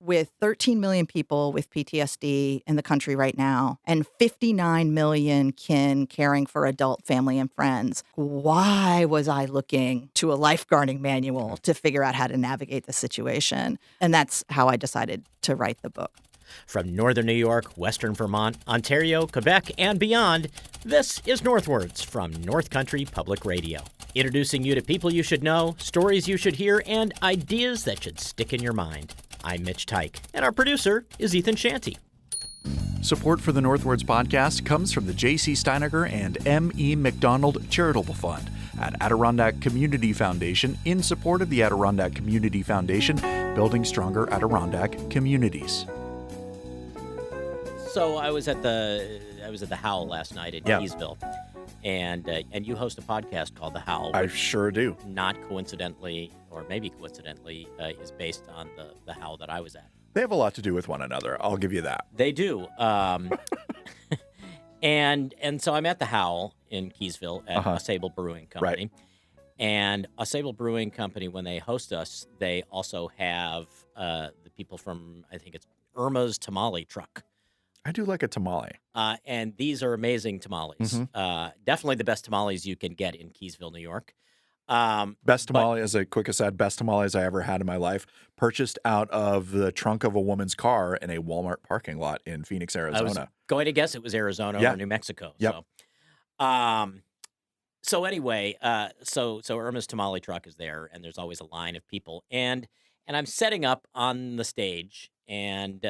with 13 million people with PTSD in the country right now and 59 million kin caring for adult family and friends, why was I looking to a lifeguarding manual to figure out how to navigate the situation? And that's how I decided to write the book. From northern New York, western Vermont, Ontario, Quebec, and beyond, this is Northwards from North Country Public Radio. Introducing you to people you should know, stories you should hear, and ideas that should stick in your mind. I'm Mitch Tyke, and our producer is Ethan Shanty. Support for the Northwards podcast comes from the J.C. Steiniger and M.E. McDonald Charitable Fund at Adirondack Community Foundation in support of the Adirondack Community Foundation, building stronger Adirondack communities. So I was at the Howl last night in Keysville, and you host a podcast called The Howl. I sure do. Not coincidentally, or maybe coincidentally, is based on the Howl that I was at. They have a lot to do with one another. I'll give you that. They do. And so I'm at the Howl in Keysville at Ausable Brewing Company. Right. And Ausable Brewing Company, when they host us, they also have the people from, I think it's Irma's Tamale Truck. I do like a tamale. And these are amazing tamales. Definitely the best tamales you can get in Keysville, New York. Best tamale, as a quick aside, best tamales I ever had in my life, purchased out of the trunk of a woman's car in a Walmart parking lot in Phoenix, Arizona. I was going to guess it was Arizona or New Mexico. Yep. So anyway, so Irma's Tamale Truck is there, and there's always a line of people. And I'm setting up on the stage, and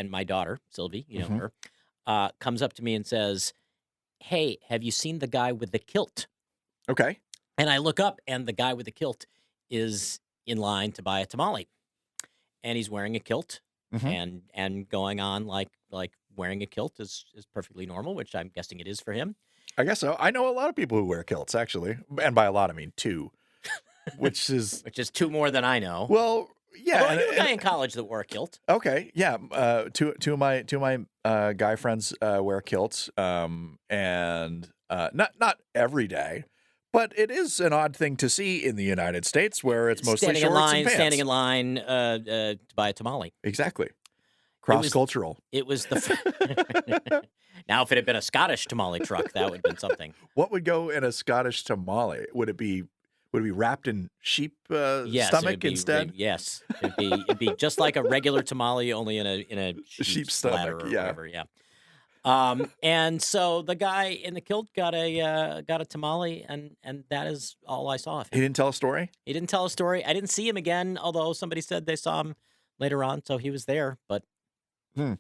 my daughter, Sylvie, you know her, comes up to me and says, "Hey, have you seen the guy with the kilt?" Okay. And I look up, and the guy with the kilt is in line to buy a tamale. And he's wearing a kilt, and going on like wearing a kilt is perfectly normal, which I'm guessing it is for him. I guess so. I know a lot of people who wear kilts, actually. And by a lot, I mean two. Which is two more than I know. Well, yeah. Although I knew a guy in college that wore a kilt. Okay, yeah. Two of my guy friends wear kilts, and not every day, but it is an odd thing to see in the United States, where it's mostly shorts and pants. Standing in line to buy a tamale. Exactly. Cross-cultural. It was the. Now, if it had been a Scottish tamale truck, that would have been something. What would go in a Scottish tamale? Would it be wrapped in sheep stomach instead? Yes, it'd be just like a regular tamale, only in a sheep stomach, or whatever. Yeah. And so the guy in the kilt got a tamale, and that is all I saw of him. He didn't tell a story? He didn't tell a story. I didn't see him again, although somebody said they saw him later on, so he was there. But yeah.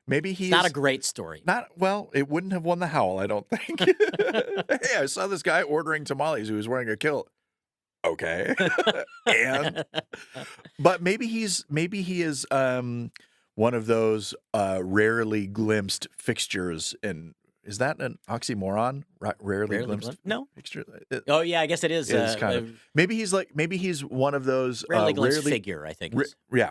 Maybe he's not a great story. It wouldn't have won the Howl, I don't think. Hey, I saw this guy ordering tamales who was wearing a kilt. Okay. But maybe he is one of those rarely glimpsed fixtures in. Is that an oxymoron? Rarely glimpsed? No. Fixture? Oh yeah, I guess it is. It's kind of. Maybe he's one of those rarely glimpsed figure, I think.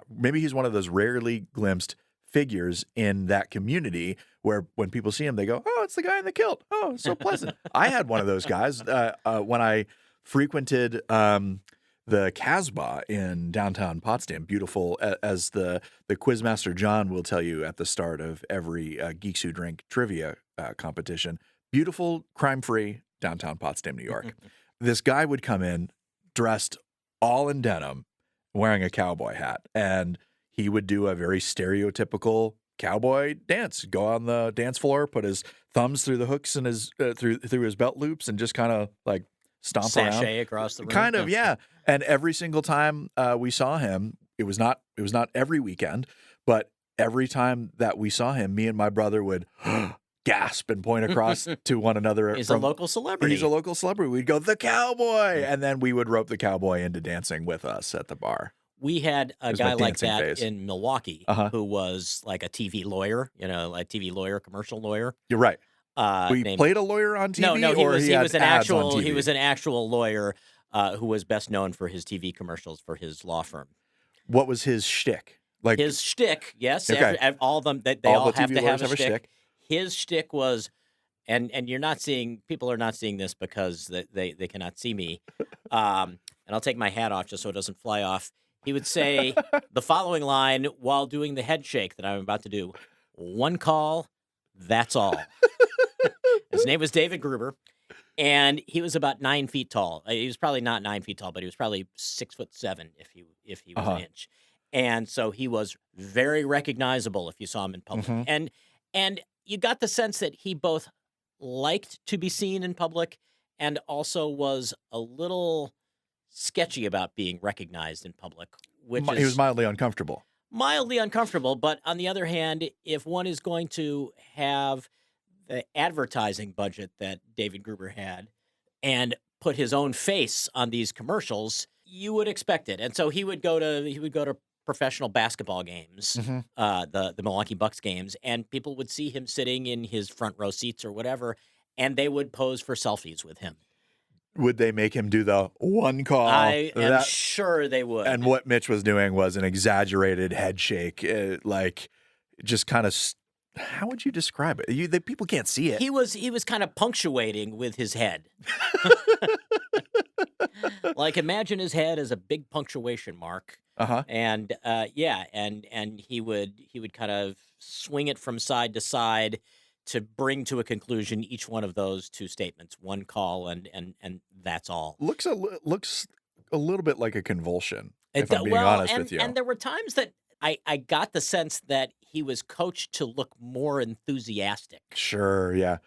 Maybe he's one of those rarely glimpsed figures in that community where when people see him, they go, "Oh, it's the guy in the kilt. Oh, it's so pleasant." I had one of those guys when I frequented the Casbah in downtown Potsdam. Beautiful, as the Quizmaster John will tell you at the start of every Geeks Who Drink trivia competition. Beautiful, crime-free downtown Potsdam, New York. This guy would come in dressed all in denim, wearing a cowboy hat, and he would do a very stereotypical cowboy dance. Go on the dance floor, put his thumbs through the hooks and his through his belt loops, and just kind of like stomp around. Sashay across the room. Kind of, yeah. And every single time we saw him, it was not every weekend, but every time that we saw him, me and my brother would gasp and point across to one another. He's a local celebrity. He's a local celebrity. We'd go, "The cowboy!" And then we would rope the cowboy into dancing with us at the bar. We had a guy like that phase in Milwaukee who was like a TV lawyer, a TV lawyer, commercial lawyer. You're right. He played a lawyer on TV. No, he was an TV? actual lawyer who was best known for his TV commercials for his law firm. What was his shtick? Like his shtick, yes. Okay. All of them, they all have to have a shtick. His shtick was, and people are not seeing this because they cannot see me. And I'll take my hat off just so it doesn't fly off. He would say the following line while doing the head shake that I'm about to do. One call, that's all. His name was David Gruber, and he was about 9 feet tall. He was probably not 9 feet tall, but he was probably 6'7" if he was an inch. And so he was very recognizable if you saw him in public. And you got the sense that he both liked to be seen in public and also was a little sketchy about being recognized in public, which He was mildly uncomfortable. Mildly uncomfortable, but on the other hand, if one is going to have the advertising budget that David Gruber had and put his own face on these commercials, you would expect it. And so he would go to professional basketball games, the Milwaukee Bucks games, and people would see him sitting in his front row seats or whatever, and they would pose for selfies with him. Would they make him do the one call? I am sure they would. And what Mitch was doing was an exaggerated head shake, like just kind of. How would you describe it? People can't see it. He was kind of punctuating with his head. Like imagine his head as a big punctuation mark. And and he would kind of swing it from side to side to bring to a conclusion each one of those two statements, one call and that's all. Looks a little bit like a convulsion, if I'm being honest with you. And there were times that I got the sense that he was coached to look more enthusiastic. Sure, yeah.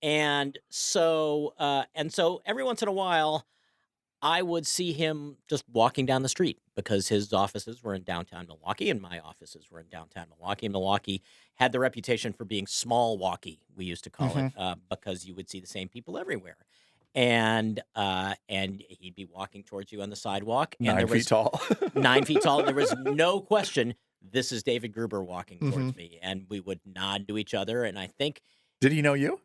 And so every once in a while, I would see him just walking down the street because his offices were in downtown Milwaukee and my offices were in downtown Milwaukee. Milwaukee had the reputation for being small walkie, we used to call it, because you would see the same people everywhere. And he'd be walking towards you on the sidewalk. And 9 feet tall. 9 feet tall. There was no question, this is David Gruber walking towards me. And we would nod to each other. And I think... Did he know you?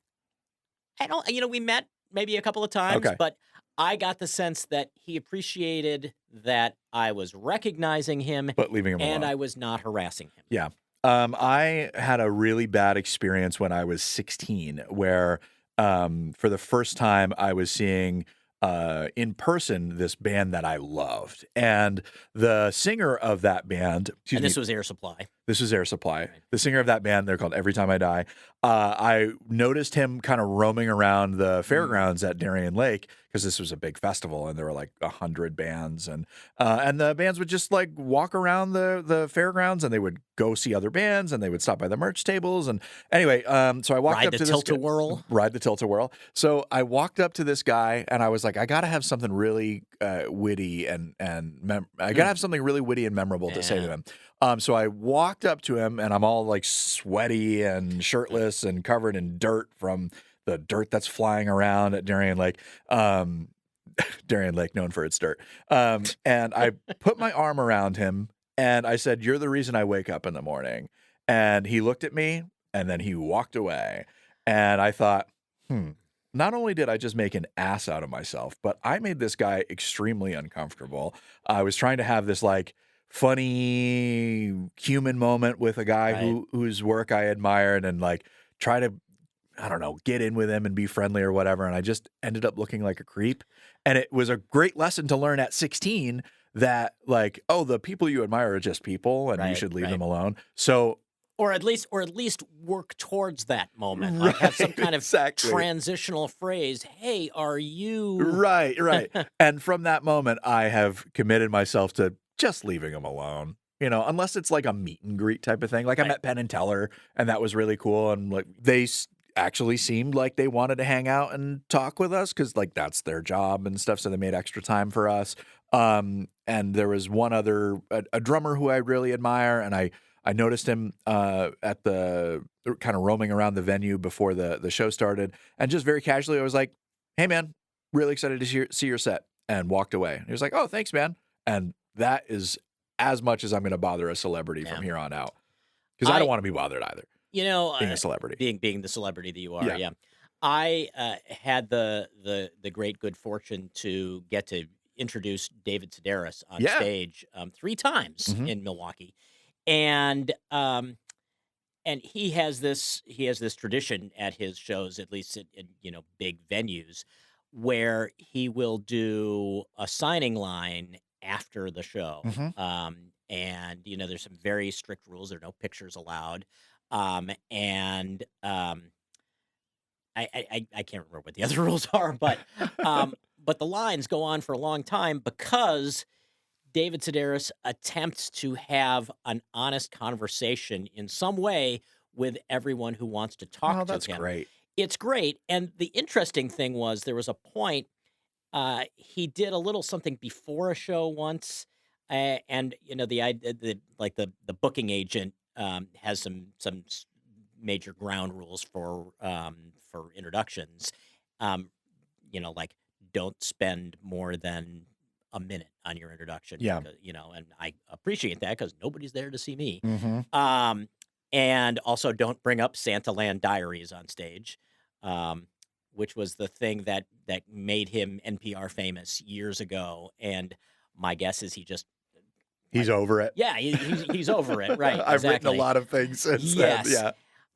We met maybe a couple of times, but I got the sense that he appreciated that I was recognizing him, but leaving him alone. And I was not harassing him. Yeah. I had a really bad experience when I was 16 where for the first time I was seeing in person this band that I loved. And the singer of that band... This was Air Supply. This was Air Supply. Right. The singer of that band, they're called Every Time I Die. I noticed him kind of roaming around the fairgrounds at Darien Lake because this was a big festival and there were like 100 bands. And the bands would just like walk around the fairgrounds and they would go see other bands and they would stop by the merch tables. And anyway, so I walked up to this Tilt-A-Whirl. Ride the Tilt-A-Whirl. So I walked up to this guy and I was like, I got to have something really witty and I got to have something really witty and memorable to say to him. So I walked up to him and I'm all like sweaty and shirtless and covered in dirt from the dirt that's flying around at Darien Lake. Darien Lake, known for its dirt. And I put my arm around him and I said, "You're the reason I wake up in the morning." And he looked at me and then he walked away. And I thought, not only did I just make an ass out of myself, but I made this guy extremely uncomfortable. I was trying to have this like funny human moment with a guy whose work I admired and like try to, I don't know, get in with him and be friendly or whatever. And I just ended up looking like a creep. And it was a great lesson to learn at 16 that like, oh, the people you admire are just people and you should leave them alone. So, or at least work towards that moment. Like have some kind of transitional phrase. Hey, are you right? And from that moment, I have committed myself to just leaving them alone, unless it's like a meet and greet type of thing. Like I met Penn and Teller and that was really cool. And like they actually seemed like they wanted to hang out and talk with us because like that's their job and stuff. So they made extra time for us. And there was one other, a drummer who I really admire. And I noticed him at the kind of roaming around the venue before the show started. And just very casually, I was like, "Hey man, really excited to see your set," and walked away. And he was like, "Oh, thanks, man." And that is as much as I'm going to bother a celebrity from here on out. Because I don't want to be bothered either. Being a celebrity. Being the celebrity that you are, yeah. I had the great good fortune to get to introduce David Sedaris on stage 3 times in Milwaukee. And he has this tradition at his shows, at least in big venues, where he will do a signing line after the show. Mhm. And, there's some very strict rules. There are no pictures allowed. I can't remember what the other rules are, but the lines go on for a long time because David Sedaris attempts to have an honest conversation in some way with everyone who wants to talk Oh, to that's him. great. It's great. And the interesting thing was there was a point he did a little something before a show once, and the booking agent has some major ground rules for introductions. Um, like don't spend more than a minute on your introduction. Yeah. Because, and I appreciate that because nobody's there to see me. Mhm. And also don't bring up Santaland Diaries on stage. Which was the thing that made him NPR famous years ago. And my guess is He's over it. yeah, he's over it, right? I've written a Exactly. lot of things since Yes. then.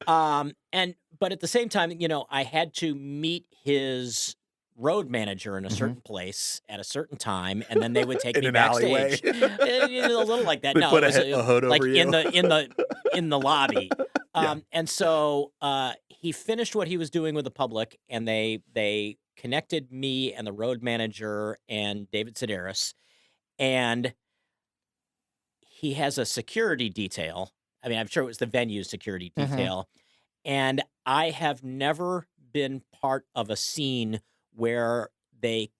Yeah. But at the same time, I had to meet his road manager in a certain place at a certain time, and then they would take In me an alleyway. backstage. A little like that. They No, put it was a hood like over in you. the lobby. Yeah. And so he finished what he was doing with the public, and they connected me and the road manager and David Sedaris, and he has a security detail. I mean, I'm sure it was the venue's security detail. And I have never been part of a scene where it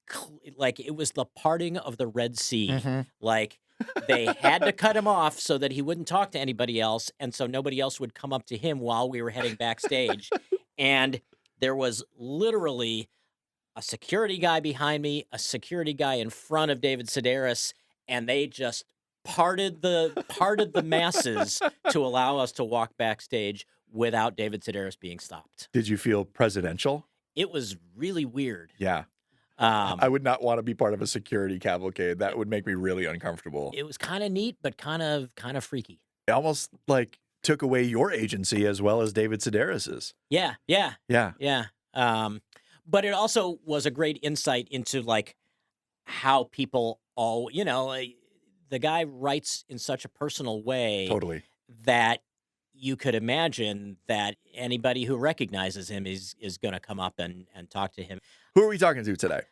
was the parting of the Red Sea. Like they had to cut him off so that he wouldn't talk to anybody else. And so nobody else would come up to him while we were heading backstage. And there was literally a security guy behind me, a security guy in front of David Sedaris, and they just parted the masses to allow us to walk backstage without David Sedaris being stopped. Did you feel presidential? It was really weird. Yeah. I would not want to be part of a security cavalcade. That would make me really uncomfortable. It was kind of neat, but kind of freaky. It almost took away your agency as well as David Sedaris's. Yeah. But it also was a great insight into how people the guy writes in such a personal way. Totally. That you could imagine that anybody who recognizes him is going to come up and talk to him. Who are we talking to today?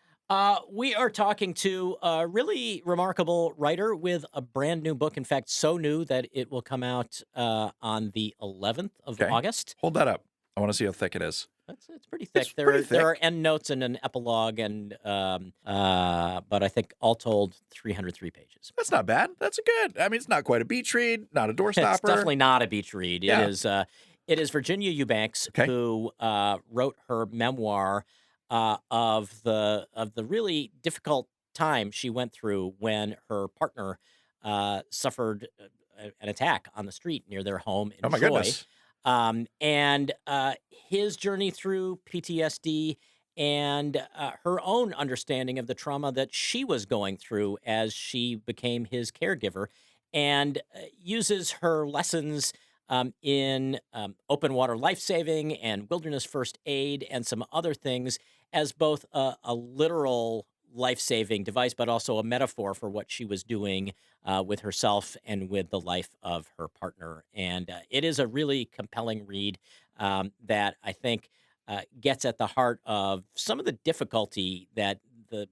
We are talking to a really remarkable writer with a brand new book. In fact, so new that it will come out on the 11th of August. Hold that up. I want to see how thick it is. It's pretty thick. There are endnotes and an epilogue, and but I think all told 303 pages. That's not bad. That's good. I mean, it's not quite a beach read, not a doorstopper. It's definitely not a beach read. Yeah. It is Virginia Eubanks who wrote her memoir of the really difficult time she went through when her partner suffered an attack on the street near their home in Oh my Troy. goodness. And his journey through PTSD and her own understanding of the trauma that she was going through as she became his caregiver, and uses her lessons in open water lifesaving and wilderness first aid and some other things as both a literal life-saving device, but also a metaphor for what she was doing with herself and with the life of her partner. And it is a really compelling read that I think gets at the heart of some of the difficulty that the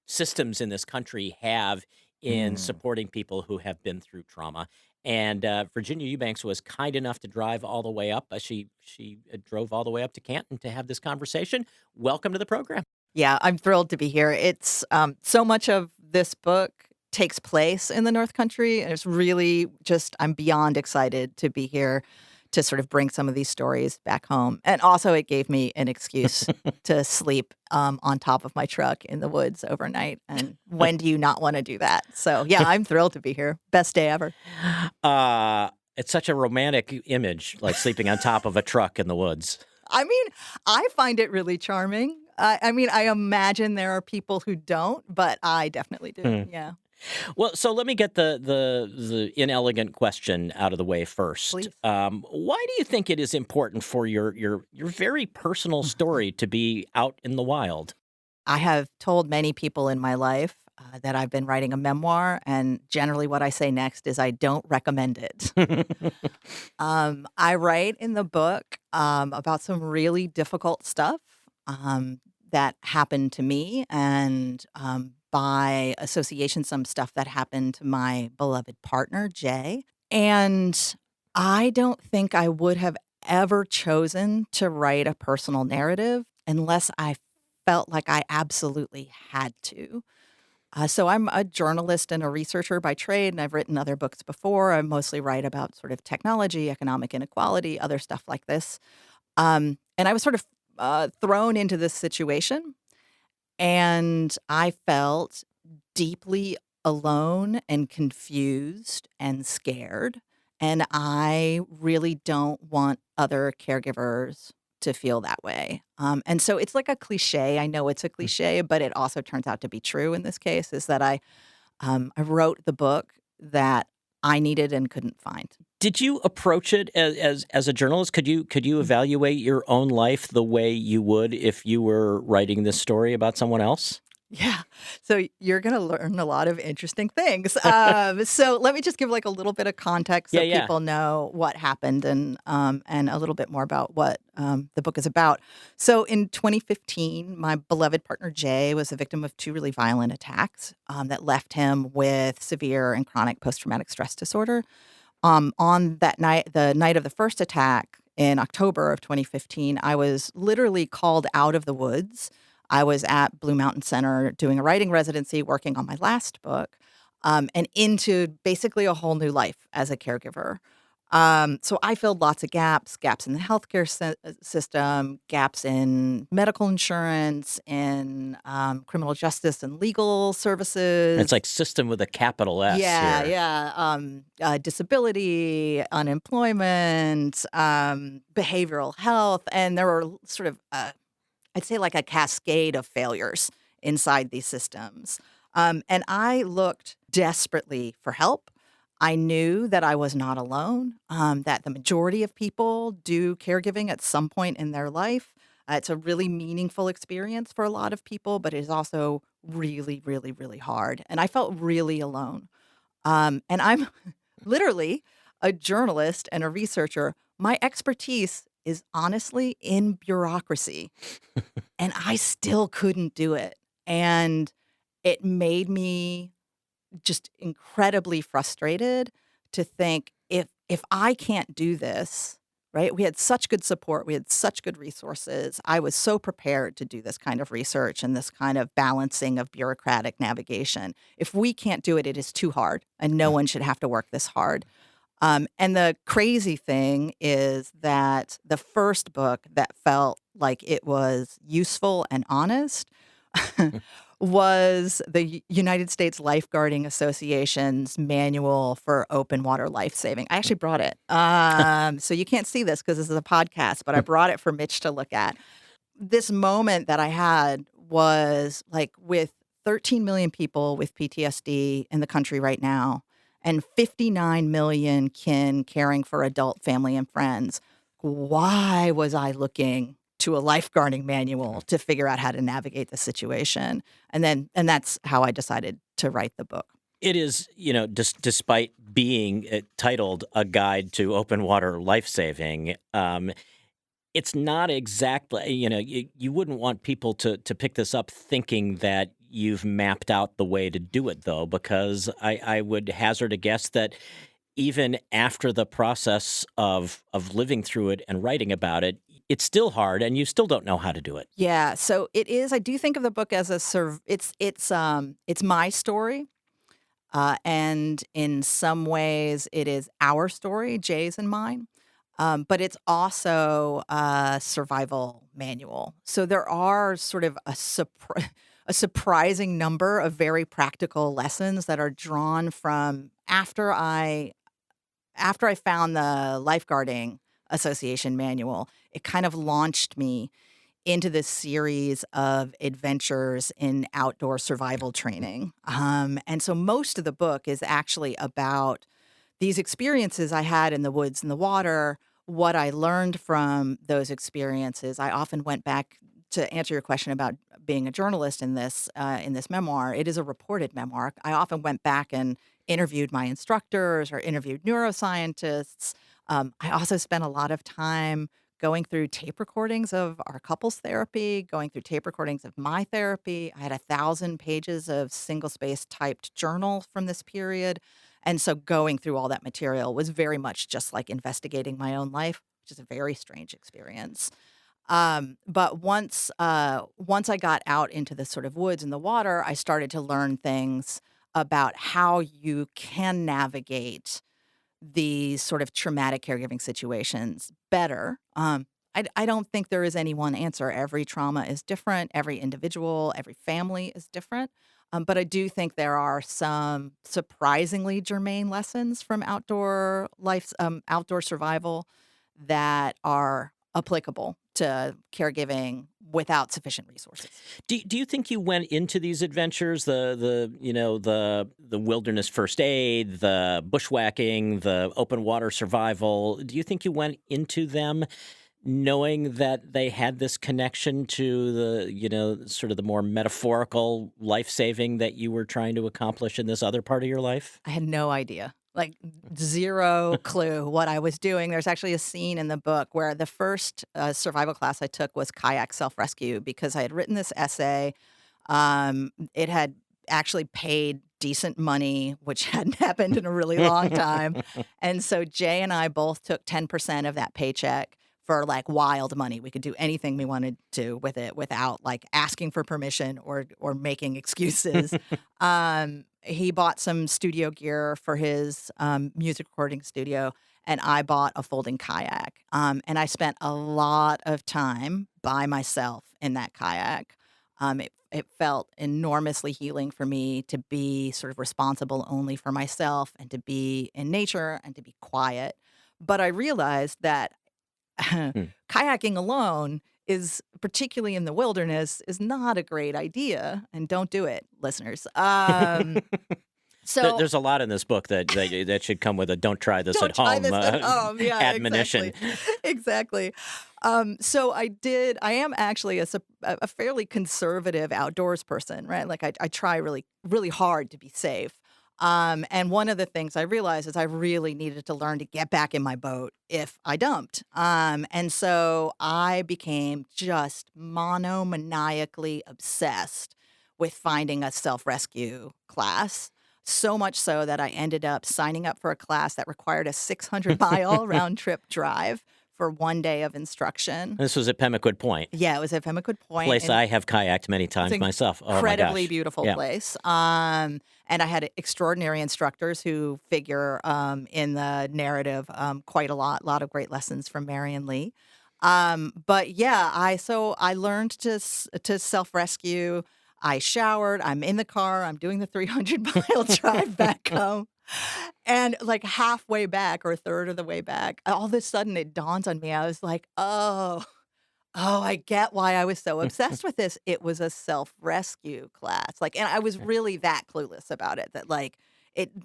systems in this country have in supporting people who have been through trauma. And Virginia Eubanks was kind enough to drive all the way up. She drove all the way up to Canton to have this conversation. Welcome to the program. Yeah, I'm thrilled to be here. It's so much of this book takes place in the North Country, and it's really just, I'm beyond excited to be here to sort of bring some of these stories back home. And also it gave me an excuse to sleep on top of my truck in the woods overnight. And when do you not want to do that? So yeah, I'm thrilled to be here. Best day ever. It's such a romantic image, like sleeping on top of a truck in the woods. I mean, I find it really charming. I mean, I imagine there are people who don't, but I definitely do. Yeah. Well, so let me get the inelegant question out of the way first. Please. Why do you think it is important for your very personal story to be out in the wild? I have told many people in my life that I've been writing a memoir, and generally what I say next is I don't recommend it. I write in the book about some really difficult stuff that happened to me, and by association, some stuff that happened to my beloved partner, Jay. And I don't think I would have ever chosen to write a personal narrative unless I felt like I absolutely had to. So I'm a journalist and a researcher by trade, and I've written other books before. I mostly write about sort of technology, economic inequality, other stuff like this. And I was sort of thrown into this situation, and I felt deeply alone and confused and scared. And I really don't want other caregivers to feel that way. And so it's like a cliche. I know it's a cliche, but it also turns out to be true in this case, is that I wrote the book that I needed and couldn't find. Did you approach it as a journalist? Could you evaluate your own life the way you would if you were writing this story about someone else? Yeah. So you're going to learn a lot of interesting things. So let me just give like a little bit of context so Yeah. people know what happened and a little bit more about what the book is about. So in 2015, my beloved partner Jay was a victim of two really violent attacks that left him with severe and chronic post-traumatic stress disorder. On that night, the night of the first attack in October of 2015, I was literally called out of the woods. I was at Blue Mountain Center doing a writing residency, working on my last book, and into basically a whole new life as a caregiver. So I filled lots of gaps in the healthcare system, gaps in medical insurance, in criminal justice and legal services. It's like system with a capital S Yeah, here. yeah. Disability, unemployment, behavioral health. And there were sort of I'd say like a cascade of failures inside these systems. And I looked desperately for help. I knew that I was not alone, that the majority of people do caregiving at some point in their life. It's a really meaningful experience for a lot of people, but it is also really, really, really hard. And I felt really alone. And I'm literally a journalist and a researcher. My expertise is honestly in bureaucracy. And I still couldn't do it. And it made me just incredibly frustrated to think if I can't do this, right? We had such good support, we had such good resources. I was so prepared to do this kind of research and this kind of balancing of bureaucratic navigation. If we can't do it, it is too hard, and no one should have to work this hard. And the crazy thing is that the first book that felt like it was useful and honest was the United States Lifeguarding Association's manual for open water lifesaving. I actually brought it. So you can't see this because this is a podcast, but I brought it for Mitch to look at. This moment that I had was like with 13 million people with PTSD in the country right now, and 59 million kin caring for adult family and friends. Why was I looking to a lifeguarding manual to figure out how to navigate the situation? And that's how I decided to write the book. It is, despite being titled A Guide to Open Water Lifesaving, it's not exactly, you wouldn't want people to pick this up thinking that you've mapped out the way to do it, though, because I would hazard a guess that even after the process of living through it and writing about it, it's still hard and you still don't know how to do it. Yeah, so it is. I do think of the book as it's my story. And in some ways it is our story, Jay's and mine. But it's also a survival manual. So there are sort of a surprising number of very practical lessons that are drawn from after I found the Lifeguarding Association manual. It kind of launched me into this series of adventures in outdoor survival training. And so most of the book is actually about these experiences I had in the woods and the water, what I learned from those experiences. I often went back to answer your question about being a journalist in this memoir, it is a reported memoir. I often went back and interviewed my instructors or interviewed neuroscientists. I also spent a lot of time going through tape recordings of our couples therapy, going through tape recordings of my therapy. I had 1,000 pages of single-space typed journal from this period. And so going through all that material was very much just like investigating my own life, which is a very strange experience. But once I got out into the sort of woods and the water, I started to learn things about how you can navigate these sort of traumatic caregiving situations better. I don't think there is any one answer. Every trauma is different. Every individual, every family is different. But I do think there are some surprisingly germane lessons from outdoor survival that are applicable to caregiving without sufficient resources. Do you think you went into these adventures, the wilderness first aid, the bushwhacking, the open water survival? Do you think you went into them knowing that they had this connection to the sort of the more metaphorical life saving that you were trying to accomplish in this other part of your life? I had no idea. Like zero clue what I was doing. There's actually a scene in the book where the first survival class I took was kayak self-rescue because I had written this essay. It had actually paid decent money, which hadn't happened in a really long time. And so Jay and I both took 10% of that paycheck for like wild money. We could do anything we wanted to with it without like asking for permission or making excuses. He bought some studio gear for his music recording studio, and I bought a folding kayak. And I spent a lot of time by myself in that kayak. It felt enormously healing for me to be sort of responsible only for myself and to be in nature and to be quiet. But I realized that kayaking alone is, particularly in the wilderness, is not a great idea, and don't do it, listeners. So There's a lot in this book that should come with a "don't try this at home" Yeah, admonition. Exactly. So I am actually a fairly conservative outdoors person, right? Like I try really, really hard to be safe. And one of the things I realized is I really needed to learn to get back in my boat if I dumped. And so I became just monomaniacally obsessed with finding a self-rescue class. So much so that I ended up signing up for a class that required a 600-mile round-trip drive for one day of instruction. This was at Pemaquid Point. Yeah, it was at Pemaquid Point. Place I have kayaked many times myself. Oh, incredibly my gosh. beautiful Yeah. place. And I had extraordinary instructors who figure in the narrative quite a lot of great lessons from Marion Lee. But yeah, I learned to self-rescue. I showered. I'm in the car. I'm doing the 300-mile drive back home. And like halfway back or a third of the way back, all of a sudden it dawns on me. I was like, oh, I get why I was so obsessed with this. It was a self-rescue class. Like, and I was really that clueless about it that like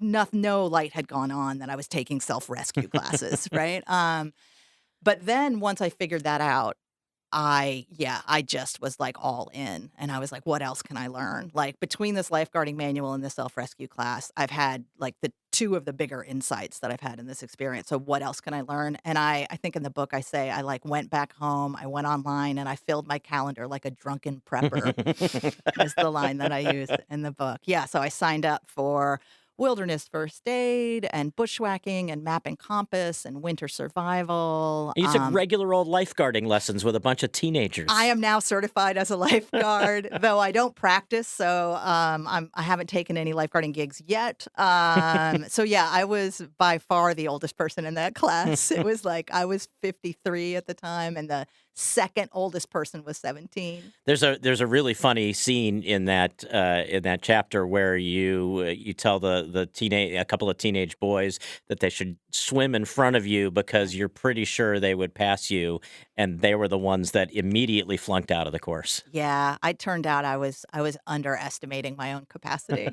no light had gone on that I was taking self-rescue classes, right? But then once I figured that out, I just was like all in, and I was like, what else can I learn? Like between this lifeguarding manual and this self-rescue class, I've had like the two of the bigger insights that I've had in this experience. So what else can I learn? And I think in the book I say I like went back home, I went online and I filled my calendar like a drunken prepper is the line that I use in the book. Yeah, so I signed up for wilderness first aid and bushwhacking and map and compass and winter survival. You took regular old lifeguarding lessons with a bunch of teenagers. I am now certified as a lifeguard, though I don't practice, so I haven't taken any lifeguarding gigs yet. So yeah, I was by far the oldest person in that class. It was like I was 53 at the time, and the second oldest person was 17. There's a really funny scene in that chapter where you tell a couple of teenage boys that they should swim in front of you because you're pretty sure they would pass you, and they were the ones that immediately flunked out of the course. Yeah, I turned out I was underestimating my own capacity.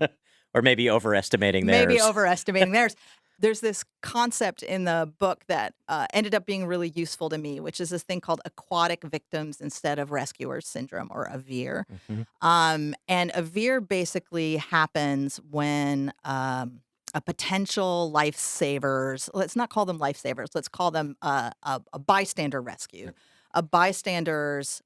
Or maybe overestimating theirs. Maybe overestimating theirs. There's this concept in the book that ended up being really useful to me, which is this thing called aquatic victims instead of rescuers syndrome, or AVIR. Hmm. And AVIR basically happens when a potential lifesavers, let's not call them lifesavers, let's call them a bystander rescue. A bystander's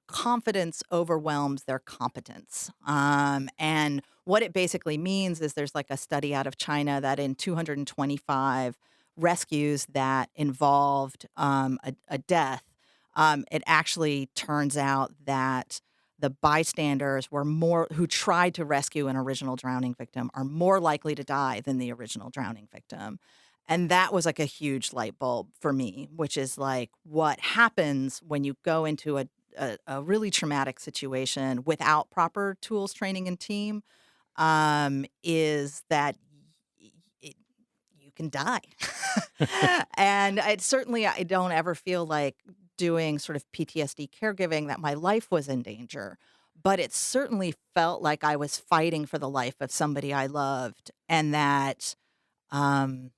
confidence overwhelms their competence. And what it basically means is there's like a study out of China that in 225 rescues that involved a death, it actually turns out that the bystanders were more who tried to rescue an original drowning victim are more likely to die than the original drowning victim. And that was like a huge light bulb for me, which is like what happens when you go into a really traumatic situation without proper tools, training, and team, is that you can die. And I don't ever feel like doing sort of PTSD caregiving that my life was in danger. But it certainly felt like I was fighting for the life of somebody I loved, and that um,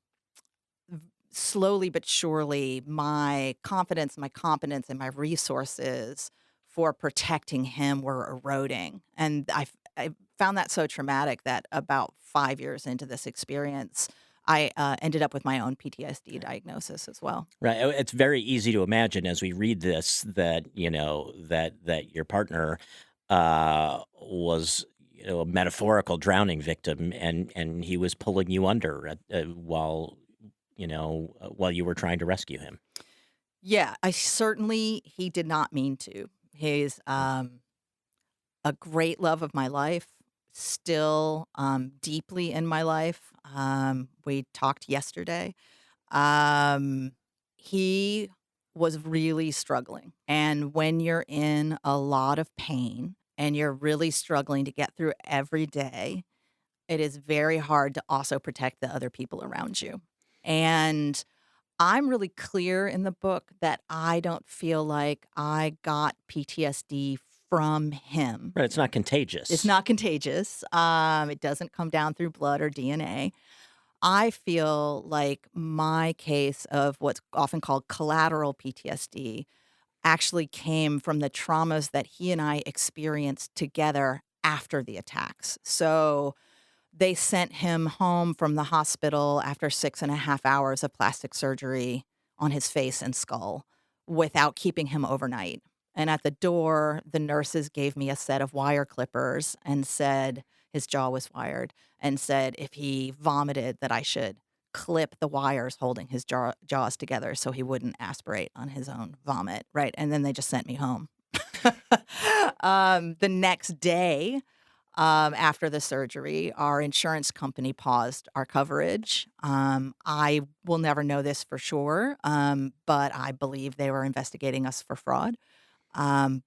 slowly but surely my confidence, my competence, and my resources for protecting him were eroding. And I found that so traumatic that about 5 years into this experience, I ended up with my own PTSD diagnosis as well. Right. It's very easy to imagine as we read this that, that your partner was, a metaphorical drowning victim, and he was pulling you under while you were trying to rescue him. Yeah, he did not mean to. He's a great love of my life, still deeply in my life. We talked yesterday. Um, he was really struggling. And when you're in a lot of pain and you're really struggling to get through every day, it is very hard to also protect the other people around you. And I'm really clear in the book that I don't feel like I got PTSD from him. Right. It's not contagious. It's not contagious. It doesn't come down through blood or DNA. I feel like my case of what's often called collateral PTSD actually came from the traumas that he and I experienced together after the attacks. So they sent him home from the hospital after 6.5 hours of plastic surgery on his face and skull without keeping him overnight. And at the door, the nurses gave me a set of wire clippers and said his jaw was wired, and said if he vomited that I should clip the wires holding his jaws together so he wouldn't aspirate on his own vomit, right? And then they just sent me home. The next day, after the surgery, our insurance company paused our coverage. I will never know this for sure, but I believe they were investigating us for fraud. I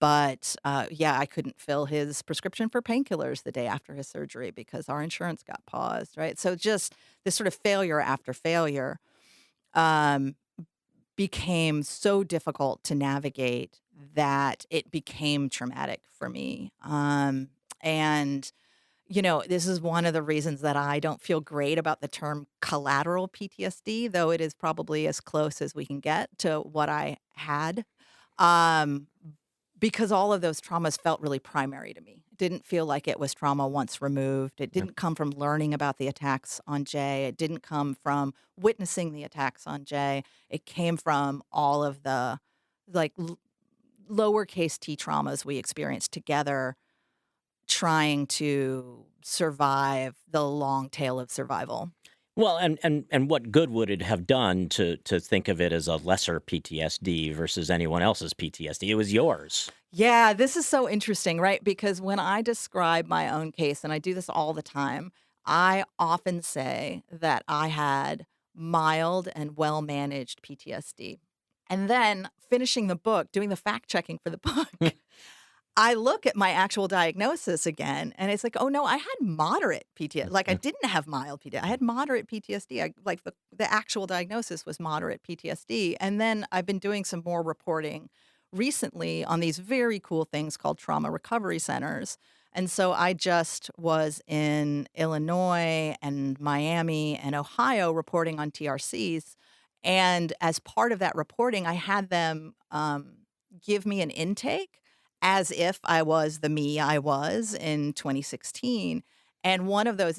couldn't fill his prescription for painkillers the day after his surgery because our insurance got paused, right? So just this sort of failure after failure became so difficult to navigate that it became traumatic for me. This is one of the reasons that I don't feel great about the term collateral PTSD, though it is probably as close as we can get to what I had. Because all of those traumas felt really primary to me. It didn't feel like it was trauma once removed. It didn't come from learning about the attacks on Jay. It didn't come from witnessing the attacks on Jay. It came from all of the lowercase t traumas we experienced together, trying to survive the long tail of survival. Well, and what good would it have done to think of it as a lesser PTSD versus anyone else's PTSD? It was yours. Yeah, this is so interesting, right? Because when I describe my own case, and I do this all the time, I often say that I had mild and well-managed PTSD. And then finishing the book, doing the fact checking for the book, I look at my actual diagnosis again, and it's like, oh no, I had moderate PTSD. Like I didn't have mild PTSD. I had moderate PTSD. The actual diagnosis was moderate PTSD. And then I've been doing some more reporting recently on these very cool things called trauma recovery centers. And so I just was in Illinois and Miami and Ohio reporting on TRCs. And as part of that reporting, I had them give me an intake as if I was the me I was in 2016. And one of those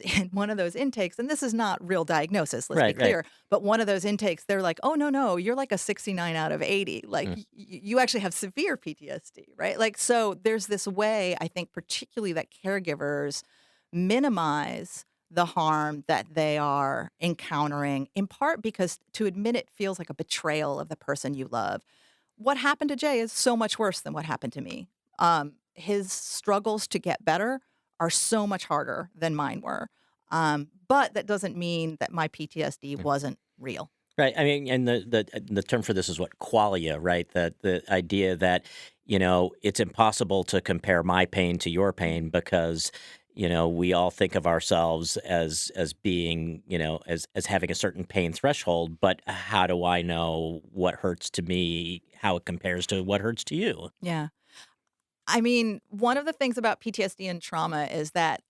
intakes, and this is not real diagnosis, let's be Right, right. clear, but one of those intakes, they're like, oh, no, you're like a 69 out of 80. Like you actually have severe PTSD, right? Like, so there's this way, I think, particularly that caregivers minimize the harm that they are encountering, in part because to admit it feels like a betrayal of the person you love. What happened to Jay is so much worse than what happened to me. His struggles to get better are so much harder than mine were. But that doesn't mean that my PTSD wasn't real. Right. I mean, and the term for this is what, qualia, right? The idea that, it's impossible to compare my pain to your pain because, we all think of ourselves as being, as having a certain pain threshold, but how do I know what hurts to me, how it compares to what hurts to you? Yeah. I mean, one of the things about PTSD and trauma is that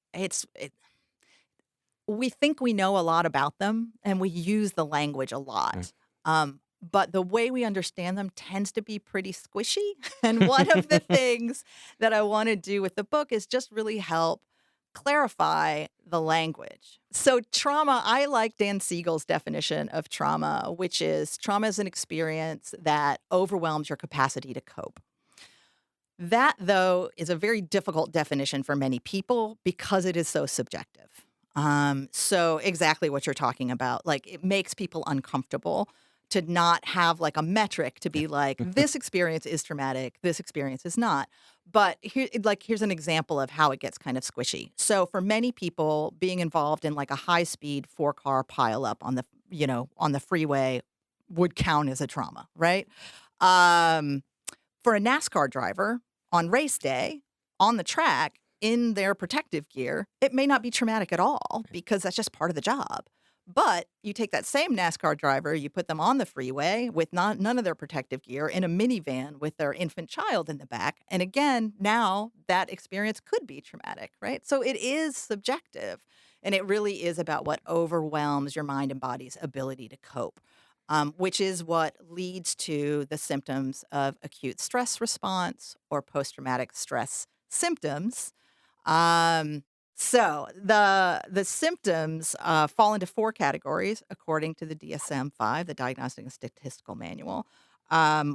we think we know a lot about them and we use the language a lot. But the way we understand them tends to be pretty squishy. And one of the things that I want to do with the book is just really help clarify the language. So trauma, I like Dan Siegel's definition of trauma, which is trauma is an experience that overwhelms your capacity to cope. That, though, is a very difficult definition for many people because it is so subjective. So exactly what you're talking about, like it makes people uncomfortable to not have like a metric to be like, this experience is traumatic, this experience is not. But here's an example of how it gets kind of squishy. So for many people, being involved in like a high-speed 4-car pileup on the freeway would count as a trauma, right? For a NASCAR driver on race day on the track in their protective gear, it may not be traumatic at all because that's just part of the job. But you take that same NASCAR driver, you put them on the freeway with none of their protective gear in a minivan with their infant child in the back. And again, now that experience could be traumatic, right? So it is subjective. And it really is about what overwhelms your mind and body's ability to cope. Which is what leads to the symptoms of acute stress response or post-traumatic stress symptoms. So the symptoms fall into 4 categories according to the DSM-5, the Diagnostic and Statistical Manual,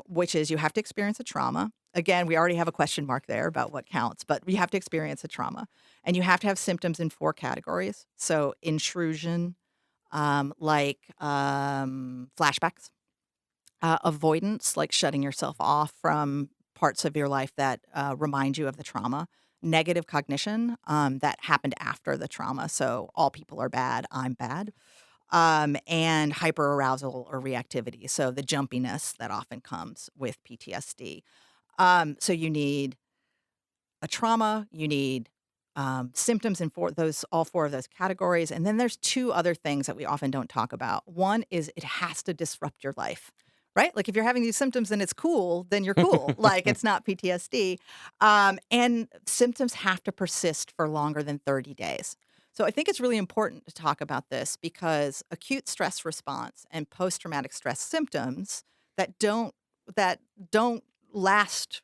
which is you have to experience a trauma. Again, we already have a question mark there about what counts, but you have to experience a trauma. And you have to have symptoms in 4 categories. So intrusion, flashbacks, avoidance, like shutting yourself off from parts of your life that remind you of the trauma, negative cognition that happened after the trauma. So all people are bad, I'm bad, and hyperarousal or reactivity. So the jumpiness that often comes with PTSD. So you need a trauma, you need symptoms in all 4 of those categories. And then there's 2 other things that we often don't talk about. One is it has to disrupt your life, right? Like if you're having these symptoms and it's cool, then you're cool. Like it's not PTSD. And symptoms have to persist for longer than 30 days. So I think it's really important to talk about this because acute stress response and post-traumatic stress symptoms that don't last,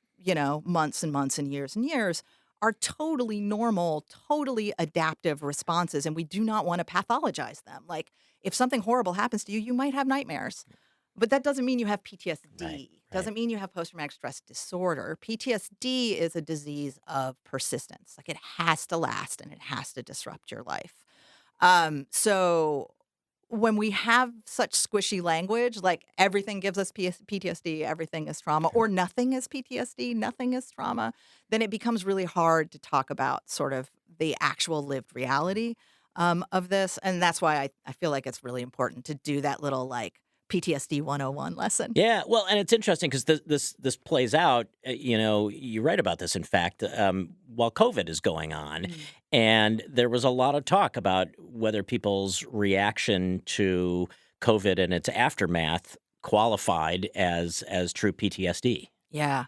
months and months and years are totally normal, totally adaptive responses, and we do not want to pathologize them. Like, if something horrible happens to you, you might have nightmares. But that doesn't mean you have PTSD. Right. Doesn't mean you have post-traumatic stress disorder. PTSD is a disease of persistence. Like, it has to last, and it has to disrupt your life. So when we have such squishy language, like everything gives us PTSD, everything is trauma, or nothing is PTSD, nothing is trauma, then it becomes really hard to talk about sort of the actual lived reality of this. And that's why I feel like it's really important to do that little like PTSD 101 lesson. Yeah, well, and it's interesting because this plays out. You write about this, in fact, while COVID is going on, and there was a lot of talk about whether people's reaction to COVID and its aftermath qualified as true PTSD. Yeah.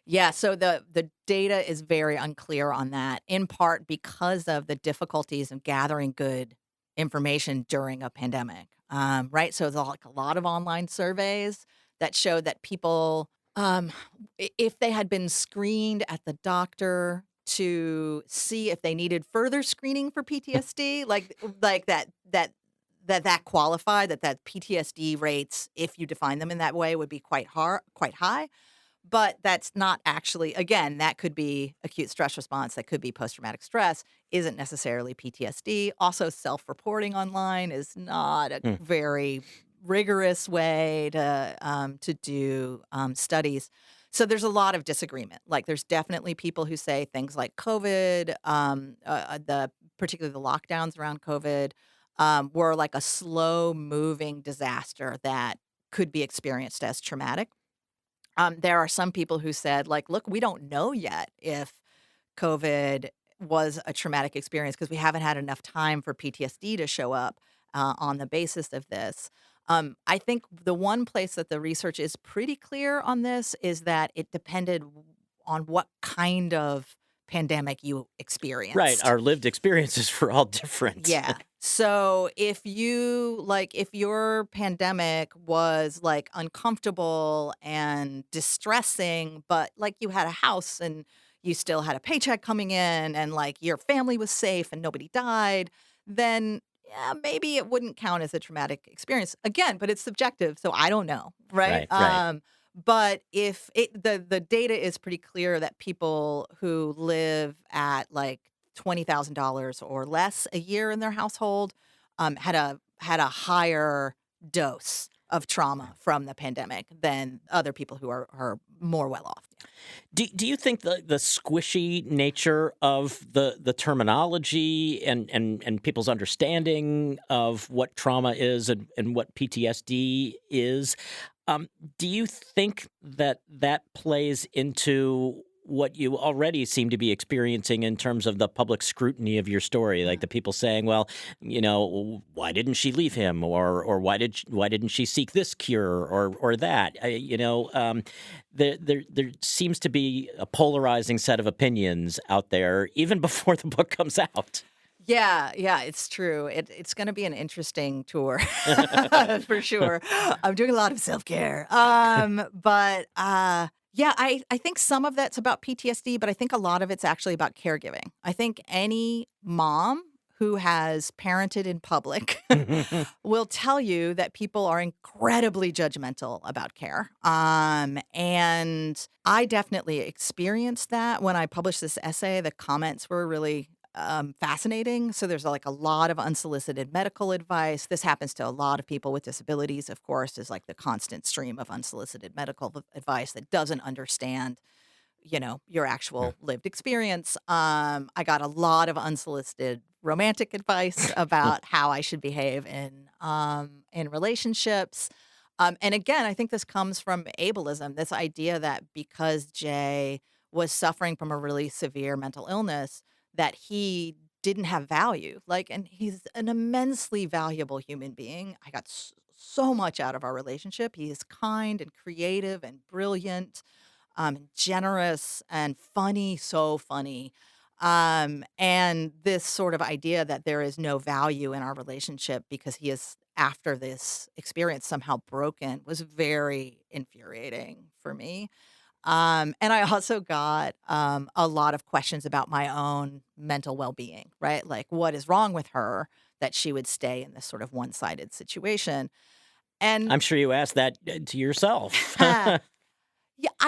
Yeah, so the data is very unclear on that, in part because of the difficulties of gathering good information during a pandemic, right? So there's like a lot of online surveys that showed that people, if they had been screened at the doctor to see if they needed further screening for PTSD, like that qualified, that PTSD rates, if you define them in that way, would be quite high. But that's not actually, again, that could be acute stress response, that could be post-traumatic stress, isn't necessarily PTSD. Also, self-reporting online is not a Hmm. very rigorous way to do studies. So there's a lot of disagreement. Like, there's definitely people who say things like COVID, particularly the lockdowns around COVID, were like a slow-moving disaster that could be experienced as traumatic. There are some people who said, like, look, we don't know yet if COVID was a traumatic experience because we haven't had enough time for PTSD to show up on the basis of this. I think the one place that the research is pretty clear on this is that it depended on what kind of pandemic you Right. experienced. Our lived experiences were all different. Yeah. So if your pandemic was like uncomfortable and distressing, but like you had a house and you still had a paycheck coming in and like your family was safe and nobody died, then yeah, maybe it wouldn't count as a traumatic experience. Again, but it's subjective, so I don't know, right? Right. Right. But if the data is pretty clear that people who live at like $20,000 or less a year in their household had a higher dose of trauma from the pandemic than other people who are more well off. Do you think the squishy nature of the terminology and people's understanding of what trauma is and what PTSD is, do you think that plays into what you already seem to be experiencing in terms of the public scrutiny of your story, like the people saying, "Well, why didn't she leave him?" or why didn't she seek this cure or that? There seems to be a polarizing set of opinions out there even before the book comes out. Yeah, it's true. It's going to be an interesting tour for sure. I'm doing a lot of self care, but yeah, I think some of that's about PTSD, but I think a lot of it's actually about caregiving. I think any mom who has parented in public will tell you that people are incredibly judgmental about care. And I definitely experienced that when I published this essay. The comments were really fascinating. So there's like a lot of unsolicited medical advice. This happens to a lot of people with disabilities, of course, is like the constant stream of unsolicited medical advice that doesn't understand your Yeah. actual lived experience. I got a lot of unsolicited romantic advice about how I should behave in relationships. And again, I think this comes from ableism, this idea that because Jay was suffering from a really severe mental illness, that he didn't have value. Like, and he's an immensely valuable human being. I got so much out of our relationship. He is kind and creative and brilliant, generous and funny, so funny. And this sort of idea that there is no value in our relationship because he is, after this experience, somehow broken was very infuriating for me. And I also got a lot of questions about my own mental well being, right? Like, what is wrong with her that she would stay in this sort of one sided situation? And I'm sure you asked that to yourself. yeah,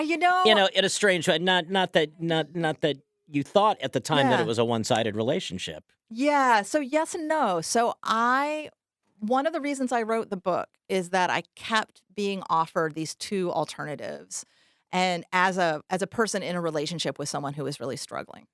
In a strange way. Not that you thought at the time that it yeah. was a one-sided relationship. Yeah, so yes and no. One of the reasons I wrote the book is that I kept being offered these two alternatives, and as a person in a relationship with someone who is really struggling,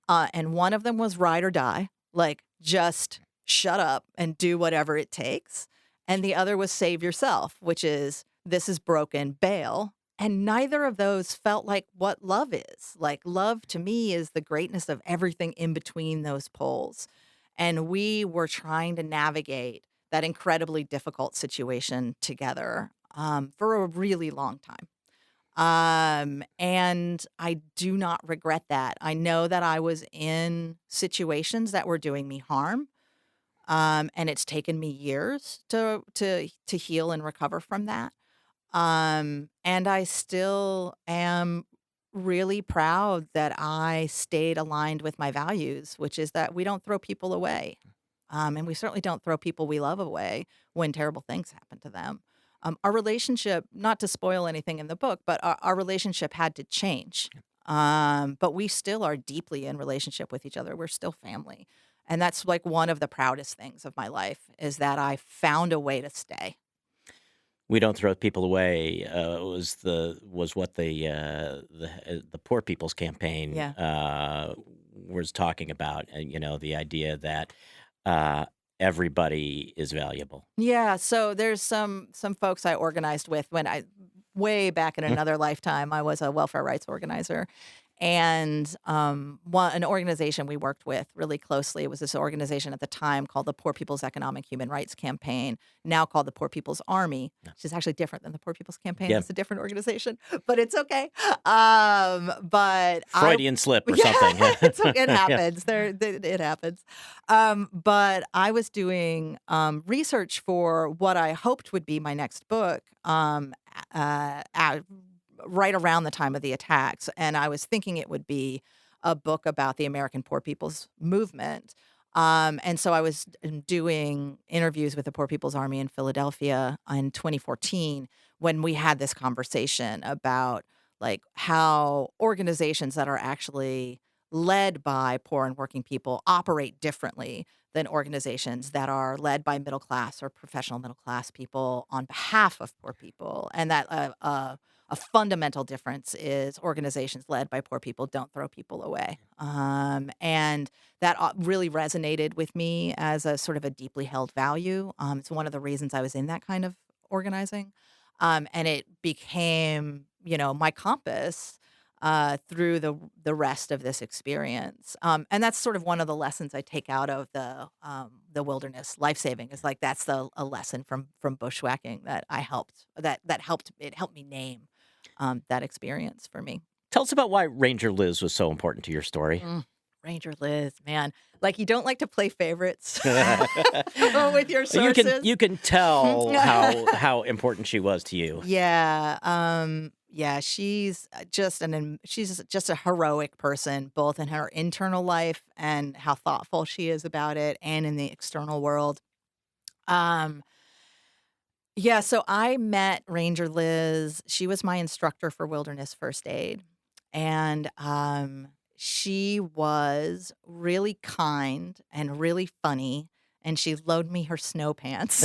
and one of them was ride or die, like just shut up and do whatever it takes, and the other was save yourself, which is this is broken, bail. And neither of those felt like what love is. Like, love to me is the greatness of everything in between those poles. And we were trying to navigate that incredibly difficult situation together for a really long time. And I do not regret that. I know that I was in situations that were doing me harm. And it's taken me years to heal and recover from that. And I still am really proud that I stayed aligned with my values, which is that we don't throw people away. And we certainly don't throw people we love away when terrible things happen to them. Our relationship, not to spoil anything in the book, but our relationship had to change. But we still are deeply in relationship with each other. We're still family. And that's like one of the proudest things of my life is that I found a way to stay. We don't throw people away. Was what the Poor People's Campaign Yeah. was talking about. The idea that everybody is valuable. Yeah, so there's some folks I organized with when I way back in another lifetime. I was a welfare rights organizer, and an organization we worked with really closely was this organization at the time called the Poor People's Economic Human Rights Campaign, now called the Poor People's Army, which is actually different than the Poor People's Campaign. Yeah. It's a different organization, but it's okay. But Freudian slip or something. It happens. It happens. But I was doing research for what I hoped would be my next book right around the time of the attacks. And I was thinking it would be a book about the American Poor People's Movement. And so I was doing interviews with the Poor People's Army in Philadelphia in 2014 when we had this conversation about like how organizations that are actually led by poor and working people operate differently than organizations that are led by middle class or professional middle class people on behalf of poor people. And that a fundamental difference is organizations led by poor people don't throw people away. And that really resonated with me as a sort of a deeply held value. It's one of the reasons I was in that kind of organizing. And it became, my compass through the rest of this experience. And that's sort of one of the lessons I take out of the wilderness lifesaving is like that's a lesson from bushwhacking that helped me name that experience for me. Tell us about why Ranger Liz was so important to your story. Ranger Liz, man. Like you don't like to play favorites with your sources. You can tell how important she was to you. Yeah. Yeah, she's just a heroic person, both in her internal life and how thoughtful she is about it, and in the external world. Yeah, so I met Ranger Liz. She was my instructor for wilderness first aid, and she was really kind and really funny. And she loaned me her snow pants,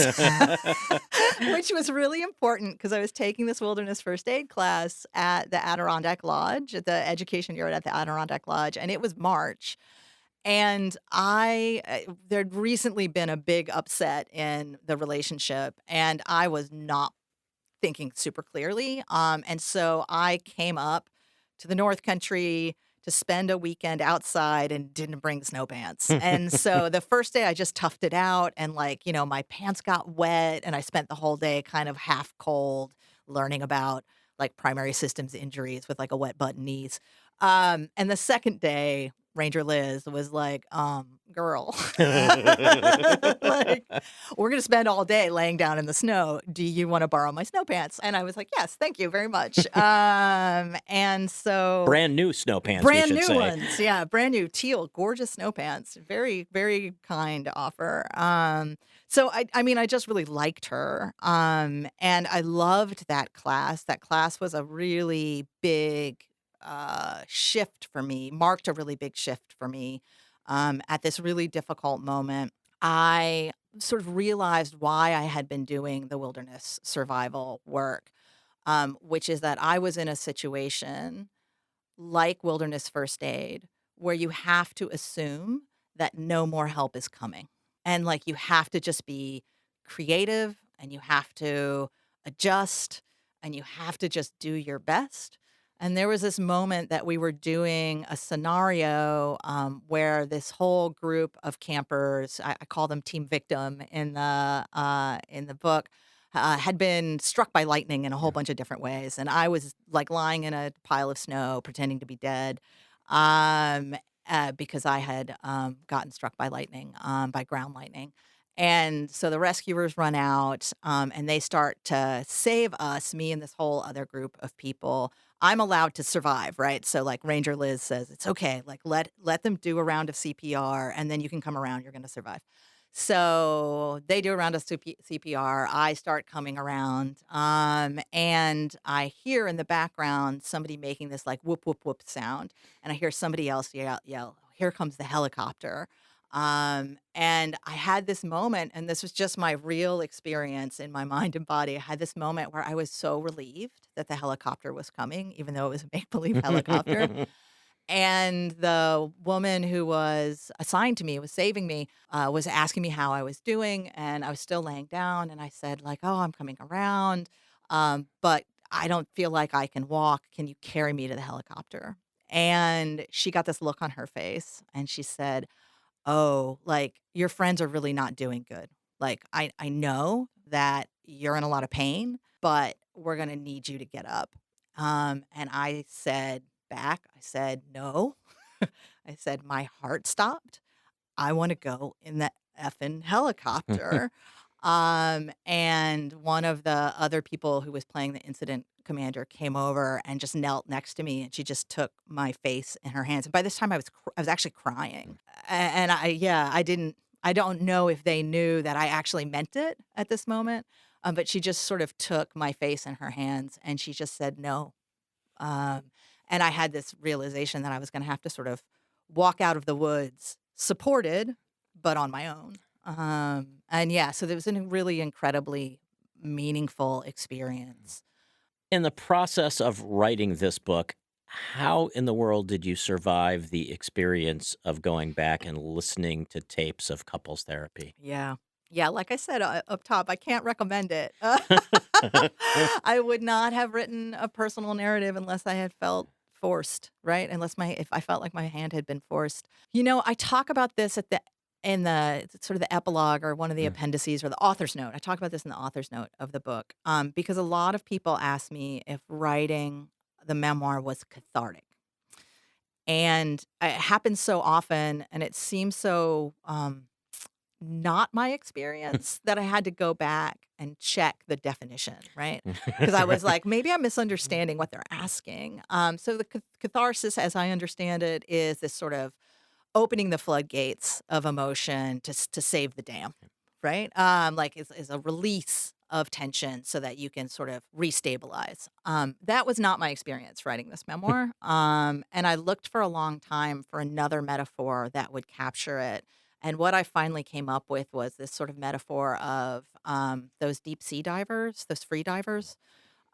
which was really important because I was taking this wilderness first aid class at the Adirondack Lodge, at the education unit at the Adirondack Lodge, and it was March. And there'd recently been a big upset in the relationship, and I was not thinking super clearly. And so I came up to the North Country to spend a weekend outside and didn't bring snow pants. And so the first day I just toughed it out and my pants got wet and I spent the whole day kind of half cold learning about like primary systems injuries with like a wet butt and knees. And the second day, Ranger Liz was like, girl, like, we're going to spend all day laying down in the snow. Do you want to borrow my snow pants? And I was like, yes, thank you very much. And so brand new snow pants, brand we should new say. ones. Yeah. Brand new teal, gorgeous snow pants. Very, very kind offer. So I just really liked her. And I loved that class. That class was a really big shift for me, marked a really big shift for me at this really difficult moment. I sort of realized why I had been doing the wilderness survival work, which is that I was in a situation like wilderness first aid where you have to assume that no more help is coming. And like you have to just be creative and you have to adjust and you have to just do your best. And there was this moment that we were doing a scenario where this whole group of campers, I call them Team Victim in the book, had been struck by lightning in a whole bunch of different ways. And I was like lying in a pile of snow, pretending to be dead, um, because I had gotten struck by lightning, by ground lightning. And so the rescuers run out, and they start to save us, me and this whole other group of people. I'm allowed to survive, right? So like Ranger Liz says, it's okay. Like let them do a round of CPR, and then you can come around. You're going to survive. So they do a round of CPR. I start coming around, and I hear in the background somebody making this like whoop whoop whoop sound, and I hear somebody else yell, "Here comes the helicopter!" And I had this moment, and this was just my real experience in my mind and body. I had this moment where I was so relieved that the helicopter was coming, even though it was a make believe helicopter. And the woman who was assigned to me, was saving me, was asking me how I was doing. And I was still laying down. And I said, like, oh, I'm coming around. But I don't feel like I can walk. Can you carry me to the helicopter? And she got this look on her face. And she said, oh, like, your friends are really not doing good. Like, I know that you're in a lot of pain, but we're going to need you to get up. And I said back, I said, no. I said, my heart stopped. I want to go in the effing helicopter. And one of the other people who was playing the incident commander came over and just knelt next to me, and she just took my face in her hands. And by this time, I was actually crying, and I don't know if they knew that I actually meant it at this moment, but she just sort of took my face in her hands, and she just said no. And I had this realization that I was going to have to sort of walk out of the woods, supported, but on my own. And yeah, so there was a really incredibly meaningful experience. In the process of writing this book, how in the world did you survive the experience of going back and listening to tapes of couples therapy? Yeah. Yeah, like I said up top, I can't recommend it. I would not have written a personal narrative unless I had felt forced, right? If I felt like my hand had been forced. I talk about this in the sort of the epilogue or one of the appendices or the author's note. I talk about this in the author's note of the book, because a lot of people ask me if writing the memoir was cathartic. And it happens so often, and it seems so not my experience that I had to go back and check the definition, right? Because I was like, maybe I'm misunderstanding what they're asking. So the catharsis, as I understand it, is this sort of opening the floodgates of emotion to save the dam, right? Like is a release of tension so that you can sort of restabilize. That was not my experience writing this memoir. And I looked for a long time for another metaphor that would capture it. And what I finally came up with was this sort of metaphor of those deep sea divers, those free divers,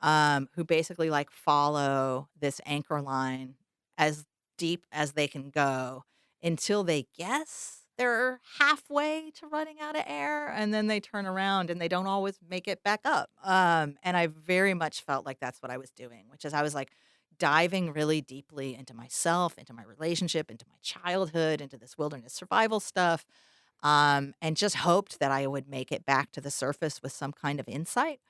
who basically like follow this anchor line as deep as they can go until they guess they're halfway to running out of air, and then they turn around and they don't always make it back up. And I very much felt like that's what I was doing, which is I was like diving really deeply into myself, into my relationship, into my childhood, into this wilderness survival stuff, and just hoped that I would make it back to the surface with some kind of insight.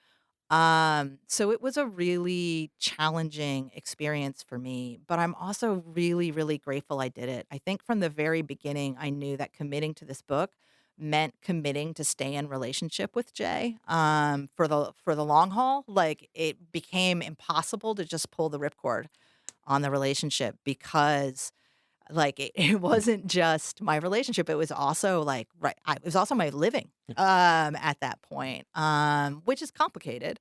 So it was a really challenging experience for me, but I'm also really, really grateful I did it. I think from the very beginning, I knew that committing to this book meant committing to stay in relationship with Jay, for the long haul. Like it became impossible to just pull the ripcord on the relationship because like it wasn't just my relationship. It was also like, it was also my living, at that point, which is complicated.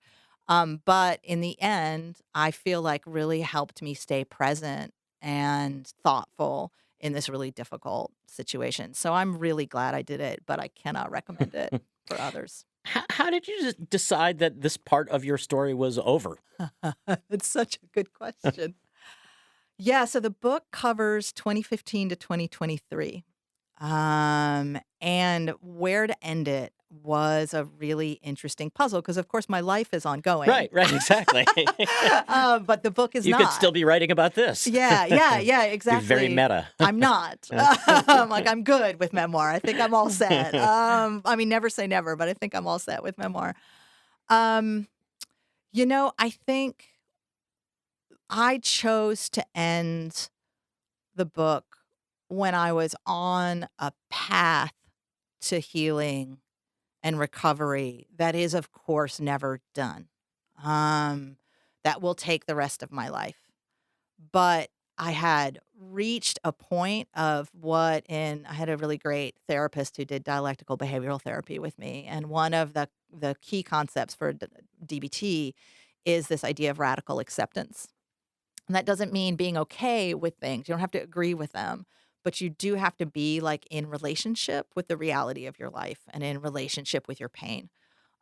But in the end, I feel like really helped me stay present and thoughtful in this really difficult situation. So I'm really glad I did it, but I cannot recommend it for others. How did you just decide that this part of your story was over? It's such a good question. Yeah, so the book covers 2015 to 2023. And where to end it was a really interesting puzzle because, of course, my life is ongoing. Right, exactly. But the book is you not. could still be writing about this. Yeah, exactly. You're very meta. I'm not. Like, I'm good with memoir. I think I'm all set. I mean, never say never, but I think I'm all set with memoir. Um, I think I chose to end the book when I was on a path to healing and recovery that is, of course, never done. Um, that will take the rest of my life. But I had reached a point of I had a really great therapist who did dialectical behavioral therapy with me. And one of the key concepts for DBT is this idea of radical acceptance. And that doesn't mean being okay with things. You don't have to agree with them, but you do have to be like in relationship with the reality of your life and in relationship with your pain.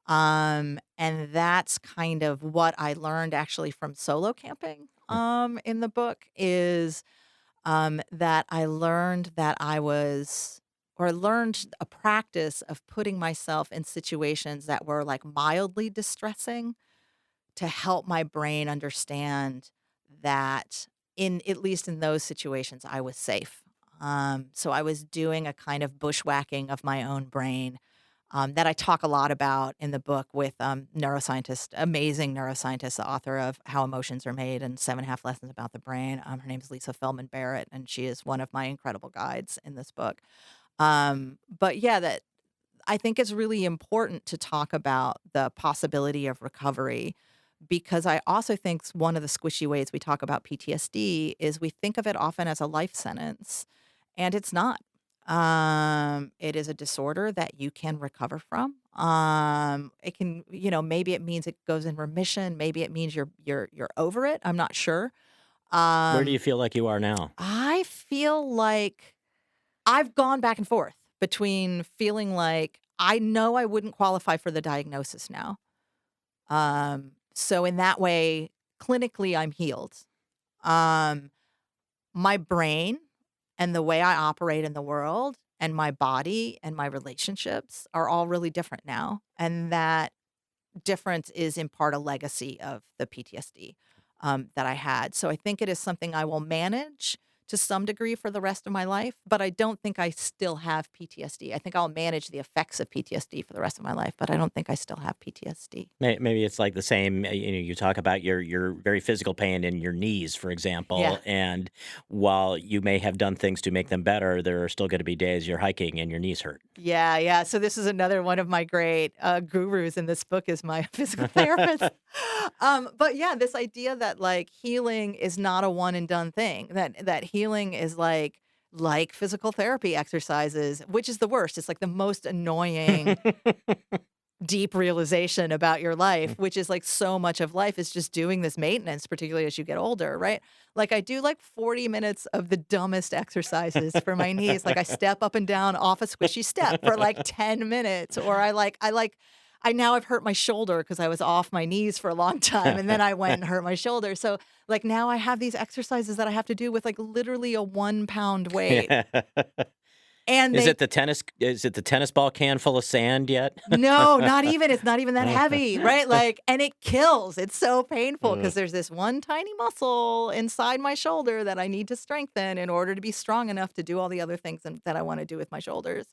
And that's kind of what I learned actually from solo camping in the book is that I learned that I learned a practice of putting myself in situations that were like mildly distressing to help my brain understand that at least in those situations, I was safe. So I was doing a kind of bushwhacking of my own brain that I talk a lot about in the book with amazing neuroscientist, the author of How Emotions Are Made and 7.5 Lessons About the Brain. Her name is Lisa Feldman Barrett, and she is one of my incredible guides in this book. But yeah, that I think it's really important to talk about the possibility of recovery because I also think one of the squishy ways we talk about PTSD is we think of it often as a life sentence, and it's not. It is a disorder that you can recover from. It can, maybe it means it goes in remission. Maybe it means you're over it. I'm not sure. Where do you Um, feel like you are now? I feel like I've gone back and forth between feeling like I know I wouldn't qualify for the diagnosis now. So in that way, clinically, I'm healed. Um, my brain and the way I operate in the world and my body and my relationships are all really different now. And that difference is in part a legacy of the PTSD that I had. So I think it is something I will manage to some degree for the rest of my life, but I don't think I still have PTSD. I think I'll manage the effects of PTSD for the rest of my life, but I don't think I still have PTSD. Maybe it's like the same, you talk about your very physical pain in your knees, for Yeah. example, and while you may have done things to make them better, there are still going to be days you're hiking and your knees hurt. Yeah, yeah. So this is another one of my great gurus in this book is my physical therapist. But yeah, this idea that like healing is not a one and done thing. That healing is like physical therapy exercises, which is the worst. It's like the most annoying deep realization about your life, which is like so much of life is just doing this maintenance, particularly as you get older, right? Like I do like 40 minutes of the dumbest exercises for my knees. Like I step up and down off a squishy step for like 10 minutes. Or I now I've hurt my shoulder because I was off my knees for a long time and then I went and hurt my shoulder. So like now I have these exercises that I have to do with like literally a 1 pound weight. And Is it the tennis ball can full of sand yet? no, not even. It's not even that heavy, right? Like, and it kills. It's so painful because there's this one tiny muscle inside my shoulder that I need to strengthen in order to be strong enough to do all the other things that I want to do with my shoulders.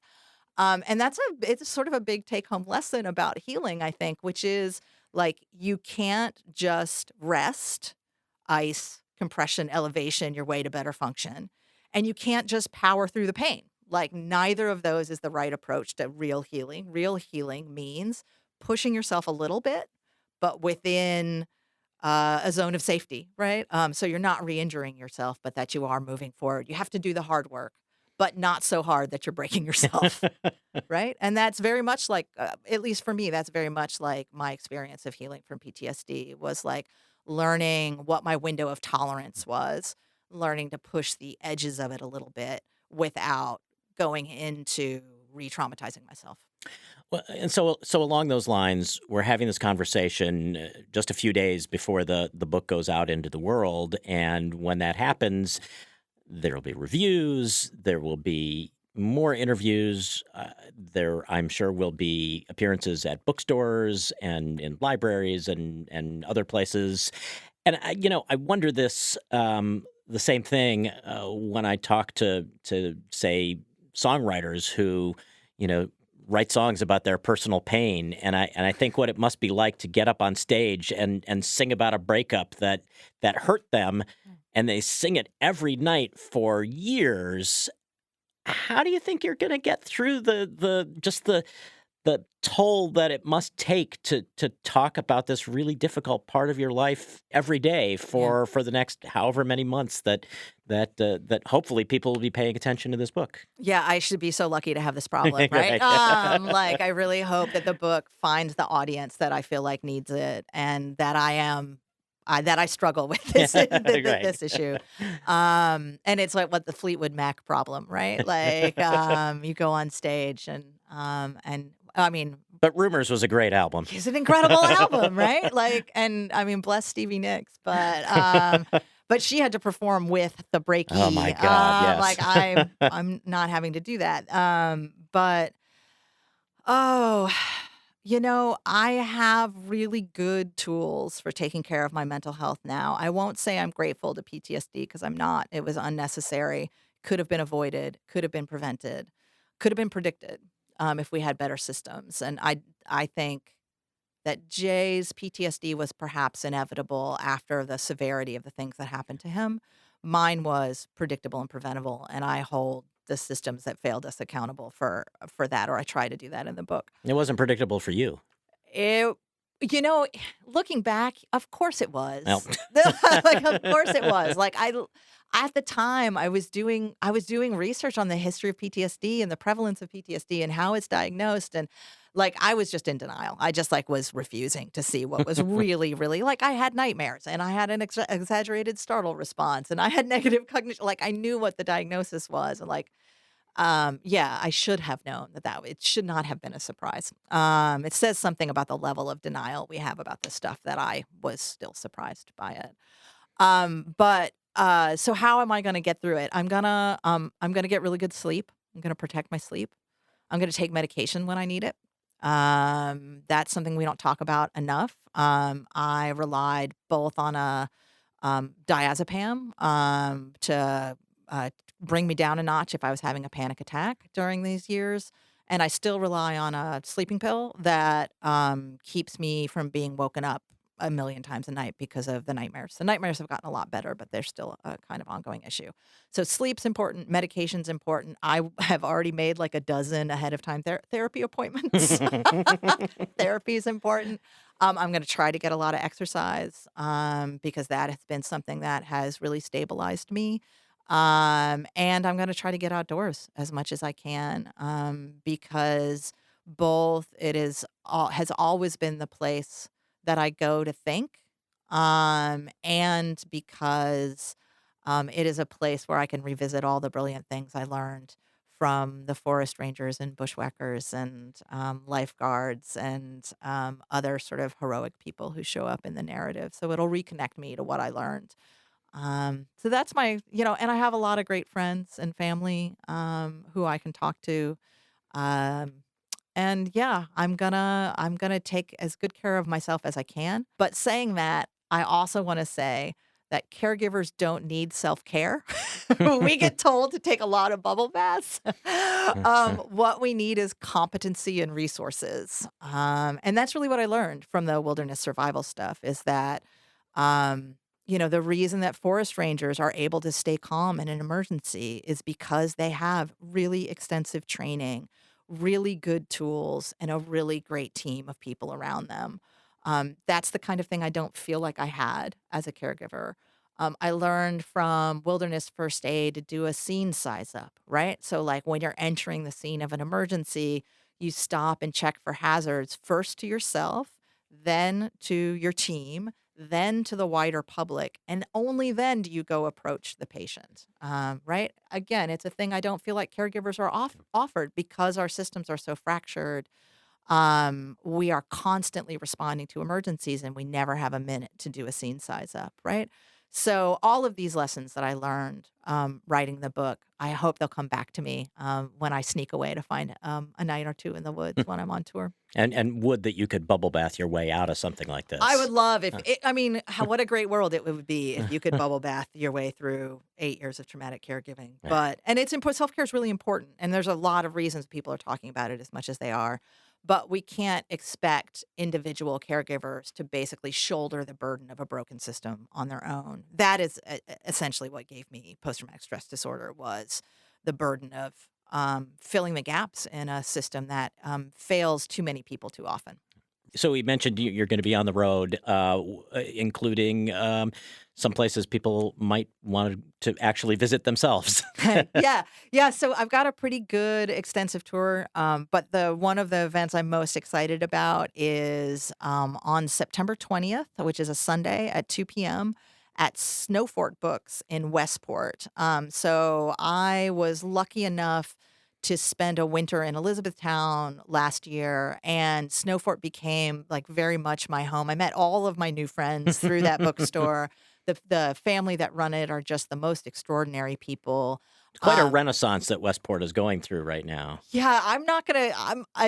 And it's sort of a big take home lesson about healing, I think, which is like you can't just rest, ice, compression, elevation your way to better function. And you can't just power through the pain. Like neither of those is the right approach to real healing. Real healing means pushing yourself a little bit, but within a zone of safety, right? So you're not re-injuring yourself, but that you are moving forward. You have to do the hard work, but not so hard that you're breaking yourself, right? And that's very much like, at least for me, that's very much like my experience of healing from PTSD was like learning what my window of tolerance was, learning to push the edges of it a little bit without going into re-traumatizing myself. Well, and so along those lines, we're having this conversation just a few days before the book goes out into the world, and when that happens, there will be reviews, there will be more interviews, I'm sure will be appearances at bookstores and in libraries and other places, and I wonder this the same thing when I talk to say songwriters who, you know, write songs about their personal pain, and I think what it must be like to get up on stage and sing about a breakup that hurt them, and they sing it every night for years. How do you think you're going to get through the toll that it must take to talk about this really difficult part of your life every day for the next however many months that hopefully people will be paying attention to this book? Yeah, I should be so lucky to have this problem, right? Right. Like, I really hope that the book finds the audience that I feel like needs it, and that that I struggle with Right. this issue. And it's like what the Fleetwood Mac problem, right? Like, you go on stage and I mean, But Rumors was a great album. it's an incredible album, right? Like, and I mean, bless Stevie Nicks, but she had to perform with the breaky. Oh my God, yes. Like I'm not having to do that. But oh, I have really good tools for taking care of my mental health now. I won't say I'm grateful to PTSD because I'm not. It was unnecessary. Could have been avoided. Could have been prevented. Could have been predicted if we had better systems. And I think that Jay's PTSD was perhaps inevitable after the severity of the things that happened to him. Mine was predictable and preventable, and I hold the systems that failed us accountable for that, or I try to do that in the book. It wasn't predictable for you. It, looking back, of course it was. Well. Like, of course it was. Like, at the time, I was doing research on the history of PTSD and the prevalence of PTSD and how it's diagnosed, and like I was just in denial. I just was refusing to see what was really, really like. I had nightmares, and I had an exaggerated startle response, and I had negative cognition. Like, I knew what the diagnosis was, and I should have known that it should not have been a surprise. It says something about the level of denial we have about this stuff that I was still surprised by it. So how am I going to get through it? I'm gonna get really good sleep. I'm gonna protect my sleep. I'm gonna take medication when I need it. That's something we don't talk about enough. I relied both on a diazepam to bring me down a notch if I was having a panic attack during these years. And I still rely on a sleeping pill that keeps me from being woken up a million times a night because of the nightmares. The nightmares have gotten a lot better, but they're still a kind of ongoing issue. So sleep's important. Medication's important. I have already made like a dozen ahead of time therapy appointments. Therapy is important. I'm going to try to get a lot of exercise because that has been something that has really stabilized me. And I'm going to try to get outdoors as much as I can because both has always been the place that I go to think, and because it is a place where I can revisit all the brilliant things I learned from the forest rangers and bushwhackers and lifeguards and other sort of heroic people who show up in the narrative. So it'll reconnect me to what I learned. So that's my, and I have a lot of great friends and family who I can talk to. And yeah, I'm gonna take as good care of myself as I can. But saying that, I also want to say that caregivers don't need self-care. We get told to take a lot of bubble baths. What we need is competency and resources. And that's really what I learned from the wilderness survival stuff is that, the reason that forest rangers are able to stay calm in an emergency is because they have really extensive training, really good tools, and a really great team of people around them. That's the kind of thing I don't feel like I had as a caregiver. I learned from wilderness first aid to do a scene size up, right? So like when you're entering the scene of an emergency, you stop and check for hazards first to yourself, then to your team, then to the wider public, and only then do you go approach the patient, right? Again, it's a thing I don't feel like caregivers are offered because our systems are so fractured. We are constantly responding to emergencies and we never have a minute to do a scene size up, right? So all of these lessons that I learned writing the book, I hope they'll come back to me when I sneak away to find a night or two in the woods when I'm on tour. And would that you could bubble bath your way out of something like this. I would love what a great world it would be if you could bubble bath your way through 8 years of traumatic caregiving. Right. And it's important. Self-care is really important. And there's a lot of reasons people are talking about it as much as they are. But we can't expect individual caregivers to basically shoulder the burden of a broken system on their own. That is essentially what gave me post-traumatic stress disorder, was the burden of filling the gaps in a system that fails too many people too often. So we mentioned you're going to be on the road, including some places people might want to actually visit themselves. Yeah. So I've got a pretty good extensive tour, but one of the events I'm most excited about is on September 20th, which is a Sunday at 2 p.m. at Snowfort Books in Westport. So I was lucky enough to spend a winter in Elizabethtown last year, and Snowfort became like very much my home. I met all of my new friends through that bookstore. The family that run it are just the most extraordinary people. It's quite a renaissance that Westport is going through right now. Yeah, I'm not gonna.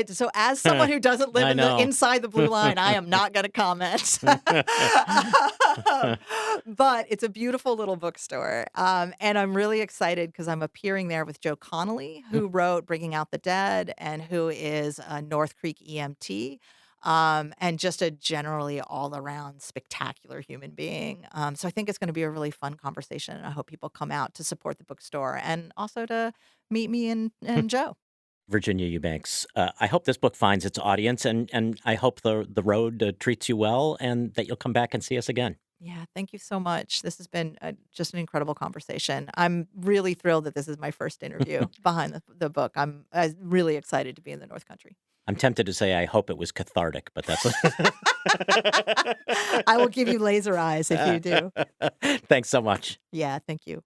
So as someone who doesn't live inside the blue line, I am not gonna comment. But it's a beautiful little bookstore, and I'm really excited because I'm appearing there with Joe Connolly, who wrote Bringing Out the Dead and who is a North Creek EMT. And just a generally all-around spectacular human being. So I think it's going to be a really fun conversation, and I hope people come out to support the bookstore and also to meet me and Joe. Virginia Eubanks, I hope this book finds its audience, and I hope the road treats you well and that you'll come back and see us again. Yeah, thank you so much. This has been just an incredible conversation. I'm really thrilled that this is my first interview behind the book. I'm really excited to be in the North Country. I'm tempted to say I hope it was cathartic, but that's... I will give you laser eyes if you do. Thanks so much. Yeah, thank you.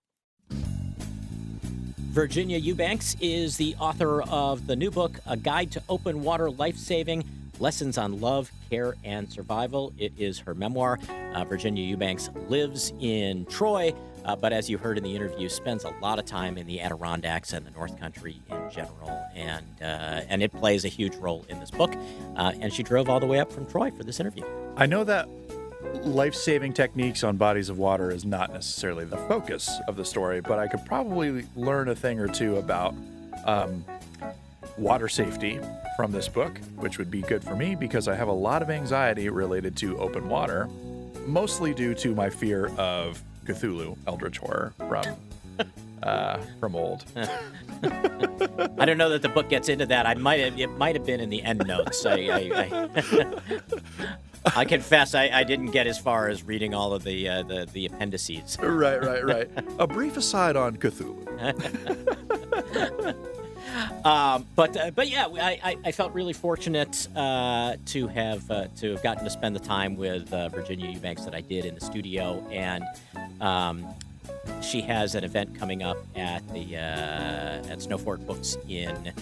Virginia Eubanks is the author of the new book, A Guide to Open Water Lifesaving, Lessons on Love, Care, and Survival. It is her memoir. Virginia Eubanks lives in Troy, but as you heard in the interview, spends a lot of time in the Adirondacks and the North Country in general, and it plays a huge role in this book. And she drove all the way up from Troy for this interview. I know that life-saving techniques on bodies of water is not necessarily the focus of the story, but I could probably learn a thing or two about water safety from this book, which would be good for me because I have a lot of anxiety related to open water, mostly due to my fear of Cthulhu, Eldritch Horror from old. I don't know that the book gets into that. It might have been in the endnotes. I confess I didn't get as far as reading all of the appendices. Right. A brief aside on Cthulhu. But yeah, I felt really fortunate to have gotten to spend the time with Virginia Eubanks that I did in the studio, and she has an event coming up at Snowfort Books in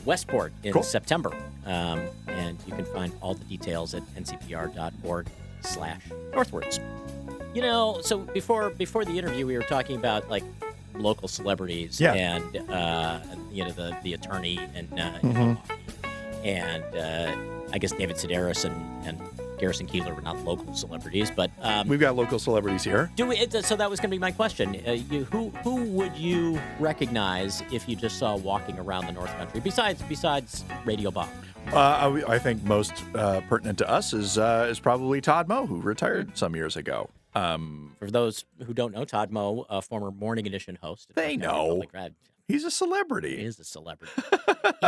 Westport in September, and you can find all the details at ncpr.org/northwards. You know, so before the interview, we were talking about like local celebrities and the attorney and I guess David Sedaris and Garrison Keillor were not local celebrities, but we've got local celebrities here. Do we? So that was going to be my question. Who would you recognize if you just saw walking around the North Country besides Radio Bob? I think most pertinent to us is probably Todd Moe, who retired some years ago. For those who don't know, Todd Moe, a former Morning Edition host. They know. He's a celebrity. He is a celebrity.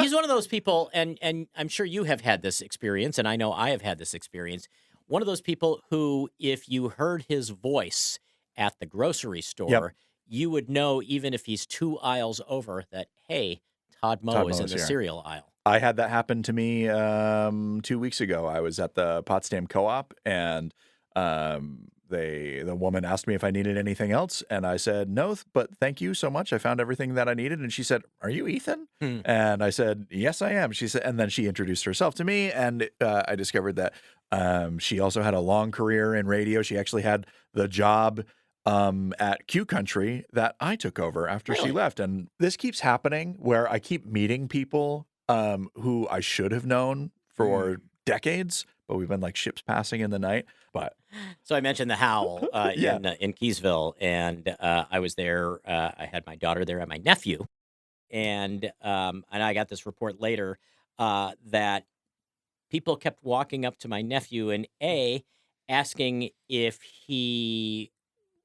He's one of those people, and I'm sure you have had this experience, and I know I have had this experience. One of those people who, if you heard his voice at the grocery store, you would know, even if he's 2 aisles over, that, hey, Todd Moe is in the cereal aisle. I had that happen to me 2 weeks ago. I was at the Potsdam Co-op, and the woman asked me if I needed anything else, and I said no, but thank you so much. I found everything that I needed. And she said, "Are you Ethan?" And I said, "Yes, I am." She said, and then she introduced herself to me, and I discovered that she also had a long career in radio. She actually had the job at Q Country that I took over after she Really? left. And this keeps happening where I keep meeting people who I should have known for decades, but we've been like ships passing in the night. But So I mentioned the Howl yeah, in Keysville, and I was there. I had my daughter there and my nephew, and I got this report later that people kept walking up to my nephew and asking if he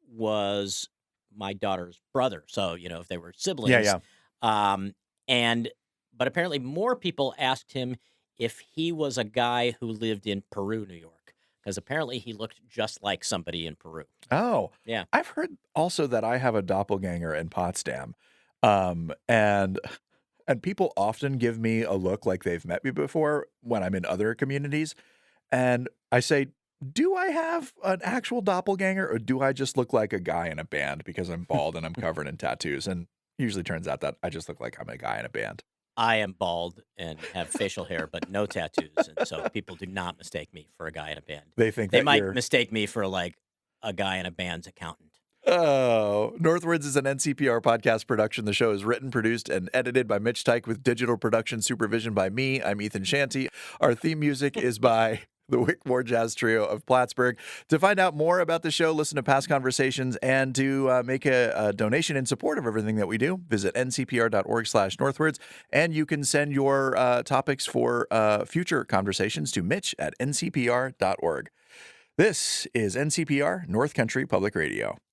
was my daughter's brother. So if they were yeah, siblings, yeah. um, and but apparently more people asked him if he was a guy who lived in Peru, New York, because apparently he looked just like somebody in Peru. Oh, Yeah. I've heard also that I have a doppelganger in Potsdam. And people often give me a look like they've met me before when I'm in other communities. And I say, do I have an actual doppelganger or do I just look like a guy in a band because I'm bald and I'm covered in tattoos? And usually turns out that I just look like I'm a guy in a band. I am bald and have facial hair, but no tattoos, and so people do not mistake me for a guy in a band. They think They that might you're. mistake me for like a guy in a band's accountant. Oh, Northwards is an NCPR podcast production. The show is written, produced, and edited by Mitch Tyke with digital production supervision by me. I'm Ethan Shanty. Our theme music is by the Wickmore Jazz Trio of Plattsburgh. To find out more about the show, listen to past conversations, and to make a donation in support of everything that we do, visit ncpr.org/northwards. And you can send your topics for future conversations to mitch@ncpr.org. This is NCPR, North Country Public Radio.